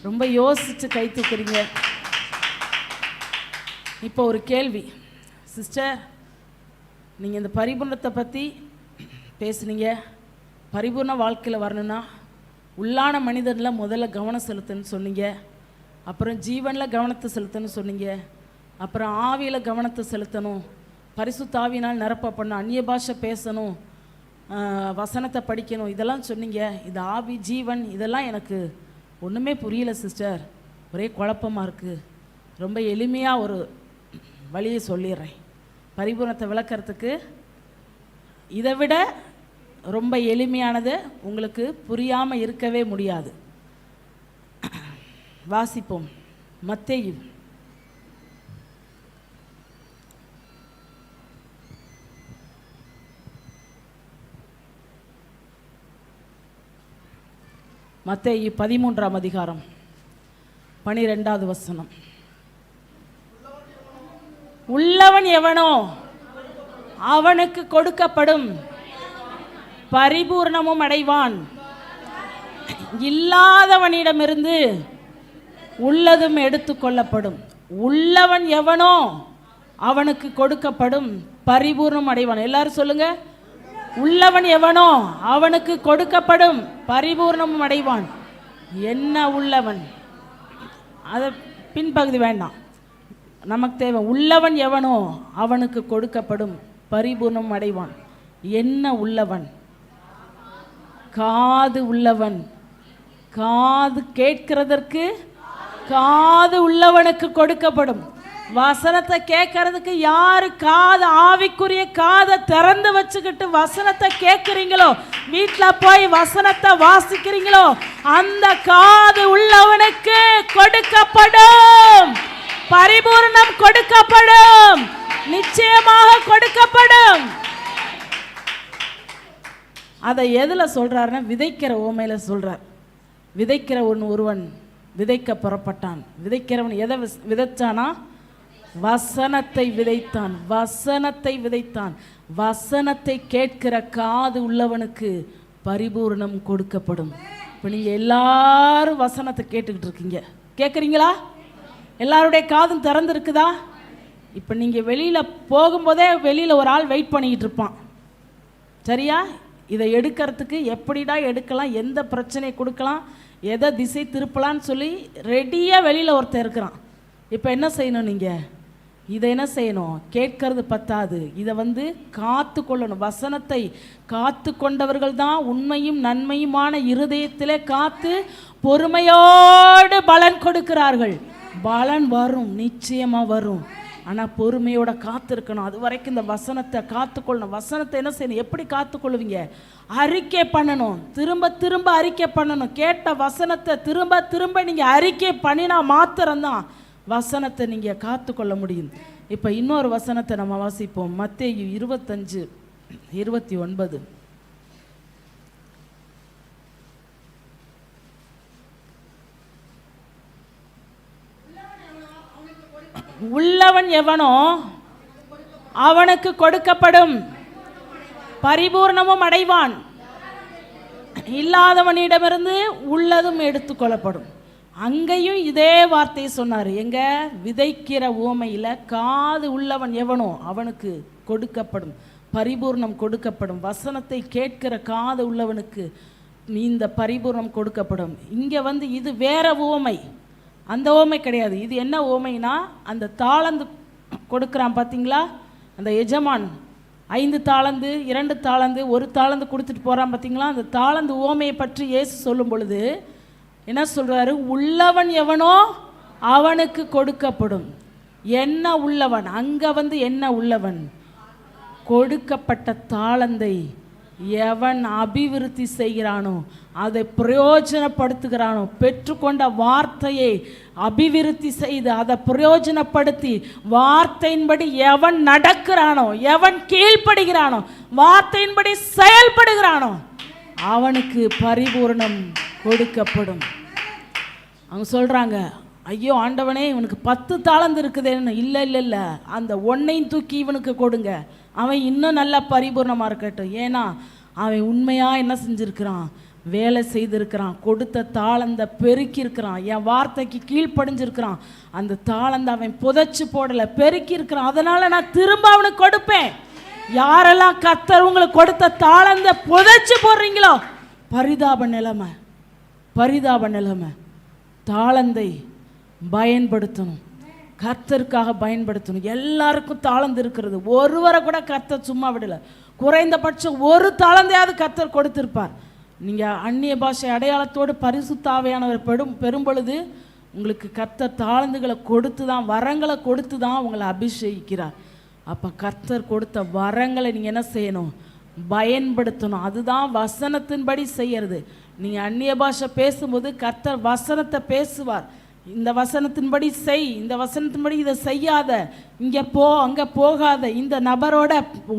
ரொம்ப யோசித்து கை தூக்குறீங்க. இப்போ ஒரு கேள்வி, சிஸ்டர், நீங்கள் இந்த பரிபூர்ணத்தை பற்றி பேசுனீங்க. பரிபூர்ண வாழ்க்கையில் வரணும்னா உள்ளான மனிதனில் முதல்ல கவனம் செலுத்துன்னு சொன்னீங்க. அப்புறம் ஜீவனில் கவனத்தை செலுத்தணும்னு சொன்னீங்க. அப்புறம் ஆவியில் கவனத்தை செலுத்தணும். பரிசுத்த ஆவியினால் நிரப்பப்படணும். அந்நிய பாஷை பேசணும். வசனத்தை படிக்கணும். இதெல்லாம் சொன்னீங்க. இது ஆவி, ஜீவன், இதெல்லாம் எனக்கு ஒன்றுமே புரியல சிஸ்டர். ஒரே குழப்பமாக இருக்குது. ரொம்ப எளிமையாக ஒரு வழியை சொல்லிடுறேன். பரிபூர்ணத்தை விளக்கிறதுக்கு இதை விட ரொம்ப எளிமையானது உங்களுக்கு புரியாமல் இருக்கவே முடியாது. வாசிப்போம். மத்தேயு மத்தேயு 13ஆம் அதிகாரம் 12வது வசனம். உள்ளவன் எவனோ அவனுக்கு கொடுக்கப்படும், பரிபூர்ணமும் அடைவான். இல்லாதவனிடமிருந்து உள்ளதும் எடுத்துக்கொள்ளப்படும். உள்ளவன் எவனோ அவனுக்கு கொடுக்கப்படும், பரிபூர்ணம் அடைவான். எல்லாரும் சொல்லுங்க. உள்ளவன் எவனோ அவனுக்கு கொடுக்கப்படும், பரிபூர்ணமும் அடைவான். என்ன உள்ளவன்? அதை பின்பகுதி வேண்டாம், நமக்கு தேவை. உள்ளவன் எவனோ அவனுக்கு கொடுக்கப்படும், பரிபூர்ணம் அடைவான். என்ன உள்ளவன்? காது உள்ளவன். காது கேட்கிறதற்கு காது உள்ளவனுக்கு கொடுக்கப்படும். வசனத்தை கேட்கறதுக்கு யாரு காது, ஆவிக்குரிய காதை திறந்து வச்சுக்கிட்டு வசனத்தை கேட்குறீங்களோ, வீட்டில் போய் வசனத்தை வாசிக்கிறீங்களோ, அந்த காது உள்ளவனுக்கு கொடுக்கப்படும், பரிபூர்ணம் கொடுக்கப்படும், நிச்சயமாக கொடுக்கப்படும். அதை எதுல சொல்றாருன்னா, விதைக்கிற ஓமையில சொல்றார். விதைக்கிற ஒருவன் விதைக்க புறப்பட்டான். விதைக்கிறவன் எதை விதைச்சானா? வசனத்தை விதைத்தான். வசனத்தை விதைத்தான். வசனத்தை கேட்கிற காது உள்ளவனுக்கு பரிபூர்ணம் கொடுக்கப்படும். இப்போ நீங்க எல்லாரும் வசனத்தை கேட்டுக்கிட்டு இருக்கீங்க, கேட்குறீங்களா? எல்லாருடைய காதும் திறந்து இருக்குதா? இப்போ நீங்க வெளியில போகும்போதே வெளியில ஒரு ஆள் வெயிட் பண்ணிக்கிட்டு இருப்பான், சரியா? இதை எடுக்கிறதுக்கு எப்படிடா எடுக்கலாம், எந்த பிரச்சனையை கொடுக்கலாம், எதை திசை திருப்பலான்னு சொல்லி ரெடியாக வெளியில் ஒருத்தர் இருக்கிறான். இப்போ என்ன செய்யணும்? நீங்கள் இதை என்ன செய்யணும்? கேட்கறது பத்தாது, இதை காத்து கொள்ளணும். வசனத்தை காத்து கொண்டவர்கள் தான் உண்மையும் நன்மையுமான இருதயத்திலே காத்து பொறுமையோடு பலன் கொடுக்கிறார்கள். பலன் வரும், நிச்சயமாக வரும். ஆனால் பொறுமையோட காத்திருக்கணும். அது வரைக்கும் இந்த வசனத்தை காத்துக்கொள்ளணும். வசனத்தை என்ன செய்யணும்? எப்படி காத்துக்கொள்வீங்க? அறிக்கை பண்ணணும், திரும்ப திரும்ப அறிக்கை பண்ணணும். கேட்ட வசனத்தை திரும்ப திரும்ப நீங்கள் அறிக்கை பண்ணினா மாத்திரம்தான் வசனத்தை நீங்கள் காத்துக்கொள்ள முடியும். இப்போ இன்னொரு வசனத்தை நம்ம வாசிப்போம். மத்தேயு 25:29. உள்ளவன் எவனோ அவனுக்கு கொடுக்கப்படும், பரிபூர்ணமும் அடைவான். இல்லாதவனிடமிருந்து உள்ளதும் எடுத்துக்கொள்ளப்படும். அங்கேயும் இதே வார்த்தையை சொன்னார். எங்க? விதைக்கிற ஊமையில் காது உள்ளவன் எவனோ அவனுக்கு கொடுக்கப்படும், பரிபூர்ணம் கொடுக்கப்படும். வசனத்தை கேட்கிற காது உள்ளவனுக்கு இந்த பரிபூர்ணம் கொடுக்கப்படும். இங்கே இது வேற ஊமை, அந்த ஓமை கிடையாது. இது என்ன ஓமைனா, அந்த தாளந்து கொடுக்குறான் பார்த்தீங்களா, அந்த எஜமான் 5 தாளந்து 2 தாளந்து 1 தாளந்து கொடுத்துட்டு போகிறான் பார்த்தீங்களா. அந்த தாளந்து ஓமையை பற்றி இயேசு சொல்லும் பொழுது என்ன சொல்கிறாரு? உள்ளவன் எவனோ அவனுக்கு கொடுக்கப்படும். என்ன உள்ளவன்? அங்கே என்ன உள்ளவன்? கொடுக்கப்பட்ட தாளந்தை எவன் அபிவிருத்தி செய்கிறானோ, அதை பிரயோஜனப்படுத்துகிறானோ, பெற்றுக்கொண்ட வார்த்தையை அபிவிருத்தி செய்து அதை பிரயோஜனப்படுத்தி வார்த்தையின்படி எவன் நடக்கிறானோ, எவன் கீழ்ப்படுகிறானோ, வார்த்தையின்படி செயல்படுகிறானோ, அவனுக்கு பரிபூர்ணம் கொடுக்கப்படும். அவங்க சொல்றாங்க, ஐயோ ஆண்டவனே இவனுக்கு 10 தாளந்து இருக்குதேன்னு. இல்லை இல்லை இல்லை, அந்த ஒன்னையும் தூக்கி இவனுக்கு கொடுங்க, அவன் இன்னும் நல்லா பரிபூர்ணமாக இருக்கட்டும். ஏன்னா அவன் உண்மையாக என்ன செஞ்சுருக்கிறான்? வேலை செய்திருக்கிறான். கொடுத்த தாளந்தை பெருக்கி இருக்கிறான். என் வார்த்தைக்கு கீழ்ப்படிஞ்சிருக்கிறான். அந்த தாளந்தை அவன் புதைச்சு போடலை, பெருக்கி இருக்கிறான். அதனால் நான் திரும்ப அவனுக்கு கொடுப்பேன். யாரெல்லாம் கர்த்தர் உங்களுக்கு கொடுத்த தாளந்தை புதைச்சு போடுறீங்களோ, பரிதாப நிலைமை, பரிதாப நிலைமை. தாளந்தை பயன்படுத்தணும், கர்த்தருக்காக பயன்படுத்தணும். எல்லாருக்கும் தாளந்து இருக்கிறது. ஒருவரை கூட கர்த்தர் சும்மா விடலை. குறைந்தபட்சம் ஒரு தாளந்தையாவது கர்த்தர் கொடுத்திருப்பார். நீங்கள் அந்நிய பாஷை அடையாளத்தோடு பரிசுத்த ஆவியானவர் பெரும் பொழுது உங்களுக்கு கர்த்தர் தாளந்துகளை கொடுத்து தான், வரங்களை கொடுத்து தான் உங்களை அபிஷேகிக்கிறார். அப்போ கர்த்தர் கொடுத்த வரங்களை நீங்கள் என்ன செய்யணும்? பயன்படுத்தணும். அதுதான் வசனத்தின்படி செய்யறது. நீங்கள் அந்நிய பாஷை பேசும்போது கர்த்தர் வசனத்தை பேசுவார். இந்த வசனத்தின்படி செய், இந்த வசனத்தின்படி இதை செய்யாத, இங்கே போ, அங்கே போகாத, இந்த நபரோட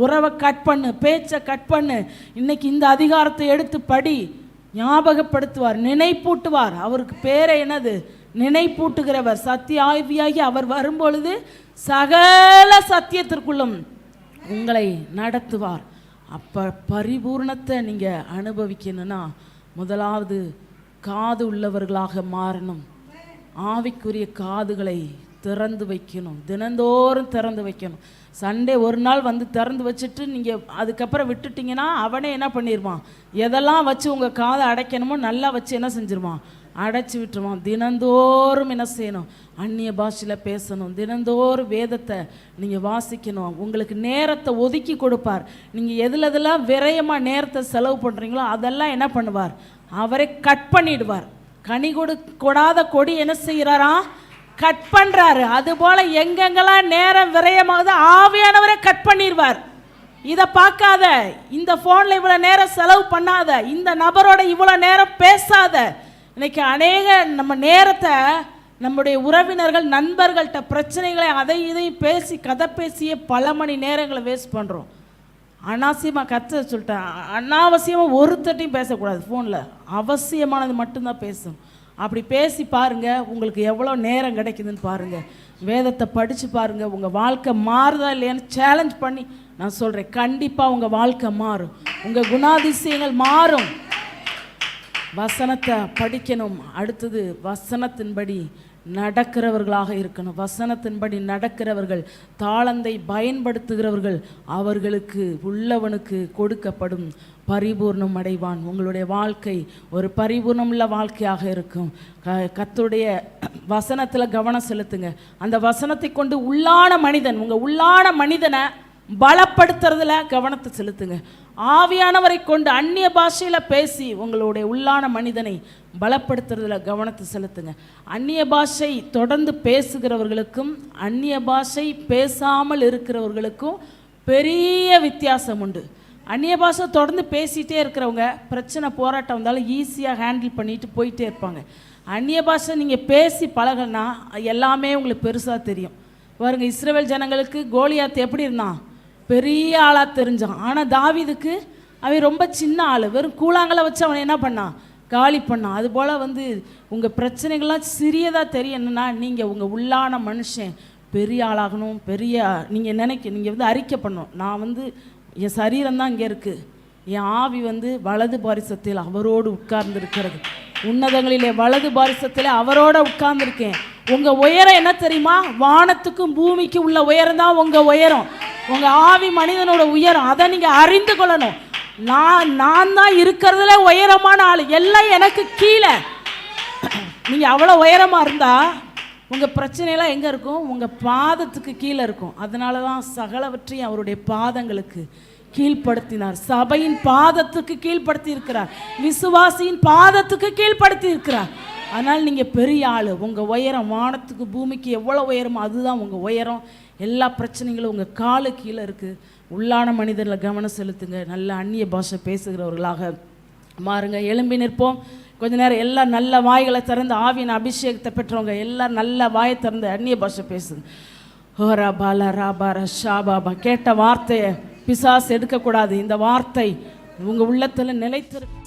உறவை கட் பண்ணு, பேச்சை கட் பண்ணு, இன்னைக்கு இந்த அதிகாரத்தை எடுத்து படி, ஞாபகப்படுத்துவார், நினைப்பூட்டுவார். அவருக்கு பேரை என்னது? நினைப்பூட்டுகிறவர். சத்திய ஆவியாகி அவர் வரும்பொழுது சகல சத்தியத்திற்குள்ளும் உங்களை நடத்துவார். அப்போ பரிபூர்ணத்தை நீங்கள் அனுபவிக்கணும்னா முதலாவது காது உள்ளவர்களாக மாறணும். ஆவிக்குரிய காதுகளை திறந்து வைக்கணும், தினந்தோறும் திறந்து வைக்கணும். சண்டே ஒரு நாள் வந்து திறந்து வச்சுட்டு நீங்கள் அதுக்கப்புறம் விட்டுட்டிங்கன்னா அவனே என்ன பண்ணிடுவான்? எதெல்லாம் வச்சு உங்கள் காதை அடைக்கணுமோ நல்லா வச்சு என்ன செஞ்சிருவான்? அடைச்சி விட்டுருவான். தினந்தோறும் என்ன செய்யணும்? அந்நிய பாஷையில் பேசணும். தினந்தோறும் வேதத்தை நீங்கள் வாசிக்கணும். உங்களுக்கு நேரத்தை ஒதுக்கி கொடுப்பார். நீங்கள் எதுலெல்லாம் விரயமாக நேரத்தை செலவு பண்ணுறீங்களோ அதெல்லாம் என்ன பண்ணுவார்? அவரை கட் பண்ணிடுவார். கனி கொடாத கொடி என்ன செய்கிறாரா? கட் பண்ணுறாரு. அதுபோல் எங்கெங்கெல்லாம் நேரம் விரயமாகுது ஆவியானவரை கட் பண்ணிடுவார். இதை பார்க்காத, இந்த ஃபோனில் இவ்வளோ நேரம் செலவு பண்ணாத, இந்த நபரோட இவ்வளோ நேரம் பேசாத. இன்னைக்கு அநேக நம்ம நேரத்தை நம்முடைய உறவினர்கள் நண்பர்கள்ட்ட பிரச்சனைகளை அதை இதையும் பேசி கதை பேசியே பல மணி நேரங்களை வேஸ்ட் பண்ணுறோம். அனாவசியமாக கற்று சொல்லிட்டேன், அனாவசியமாக ஒருத்தட்டையும் பேசக்கூடாது. ஃபோனில் அவசியமானது மட்டும்தான் பேசணும். அப்படி பேசி பாருங்கள், உங்களுக்கு எவ்வளோ நேரம் கிடைக்குதுன்னு பாருங்கள். வேதத்தை படித்து பாருங்கள். உங்கள் வாழ்க்கை மாறுதா இல்லையான்னு சேலஞ்ச் பண்ணி நான் சொல்கிறேன், கண்டிப்பாக உங்கள் வாழ்க்கை மாறும், உங்கள் குணாதிசயங்கள் மாறும். வசனத்தை படிக்கணும். அடுத்தது வசனத்தின்படி நடக்கிறவர்களாக இருக்கணும். வசனத்தின்படி நடக்கிறவர்கள், தாளந்தை பயன்படுத்துகிறவர்கள், அவர்களுக்கு உள்ளவனுக்கு கொடுக்கப்படும், பரிபூர்ணம் அடைவான். உங்களுடைய வாழ்க்கை ஒரு பரிபூர்ணமுள்ள வாழ்க்கையாக இருக்கும். கர்த்தருடைய வசனத்தில் கவனம் செலுத்துங்க. அந்த வசனத்தை கொண்டு உள்ளான மனிதன், உங்கள் உள்ளான மனிதனை பலப்படுத்துறதுல கவனத்தை செலுத்துங்க. ஆவியானவரை கொண்டு அந்நிய பாஷையில் பேசி உங்களுடைய உள்ளான மனிதனை பலப்படுத்துறதுல கவனத்தை செலுத்துங்க. அந்நிய பாஷை தொடர்ந்து பேசுகிறவர்களுக்கும் அந்நிய பாஷை பேசாமல் இருக்கிறவர்களுக்கும் பெரிய வித்தியாசம் உண்டு. அந்நிய பாஷை தொடர்ந்து பேசிகிட்டே இருக்கிறவங்க பிரச்சனை போராட்டம் வந்தாலும் ஈஸியாக ஹேண்டில் பண்ணிட்டு போயிட்டே இருப்பாங்க. அந்நிய பாஷை நீங்கள் பேசி பழகனா எல்லாமே உங்களுக்கு பெருசாக தெரியும். பாருங்க, இஸ்ரவேல் ஜனங்களுக்கு கோலியாத் எப்படி இருந்தான்? பெரிய ஆளாக தெரிஞ்சான். ஆனால் தாவீதுக்கு அவன் ரொம்ப சின்ன ஆள், வெறும் கூழாங்கலை வச்சு அவனை என்ன பண்ணான்? காலி பண்ணான். அதுபோல் உங்கள் பிரச்சனைகள்லாம் சிறியதாக தெரியணுன்னா நீங்கள் உங்கள் உள்ளான மனுஷன் பெரிய ஆளாகணும். நீங்கள் நீங்கள் அறிக்கை பண்ணணும், நான் என் சரீரம் தான் இங்கே இருக்குது, என் ஆவி வலது பாரிசத்தில் அவரோடு உட்கார்ந்து இருக்கிறது, உன்னதங்களிலே வலது பாரிசத்தில் அவரோட உட்கார்ந்துருக்கேன். உங்கள் உயரம் என்ன தெரியுமா? வானத்துக்கும் பூமிக்கும் உள்ள உயரம் தான் உங்கள் உயரம். உங்கள் ஆவி மனிதனோட உயரம், அதை நீங்கள் அறிந்து கொள்ளணும். நான் தான் இருக்கிறதுல உயரமான ஆள், எல்லாம் எனக்கு கீழே. நீங்கள் அவ்வளோ உயரமாக இருந்தால் உங்கள் பிரச்சனையெல்லாம் எங்கே இருக்கும்? உங்கள் பாதத்துக்கு கீழே இருக்கும். அதனால தான் சகலவற்றையும் அவருடைய பாதங்களுக்கு கீழ்ப்படுத்தினார். சபையின் பாதத்துக்கு கீழ்ப்படுத்தி இருக்கிறார், விசுவாசியின் பாதத்துக்கு கீழ்ப்படுத்தி இருக்கிறார். அதனால் நீங்கள் பெரிய ஆள். உங்கள் உயரம் வானத்துக்கு பூமிக்கு எவ்வளோ உயரமோ அதுதான் உங்கள் உயரம். எல்லா பிரச்சனைகளும் உங்கள் காலு கீழே இருக்குது. உள்ளான மனிதர்களை கவனம் செலுத்துங்க. நல்ல அந்நிய பாஷை பேசுகிறவர்களாக மாறுங்க. எழும்பி நிற்போம். கொஞ்ச நேரம் எல்லாம் நல்ல வாய்களை திறந்து, ஆவியின் அபிஷேகத்தை பெற்றவங்க எல்லாம் நல்ல வாயை திறந்து அந்நிய பாஷை பேசுங்க. ஹோரா பாலா ராபாரா ஷாபாபா. கேட்ட வார்த்தையை பிசாசு எடுக்கக்கூடாது. இந்த வார்த்தை உங்கள் உள்ளத்தில் நிலைத்திருக்கு.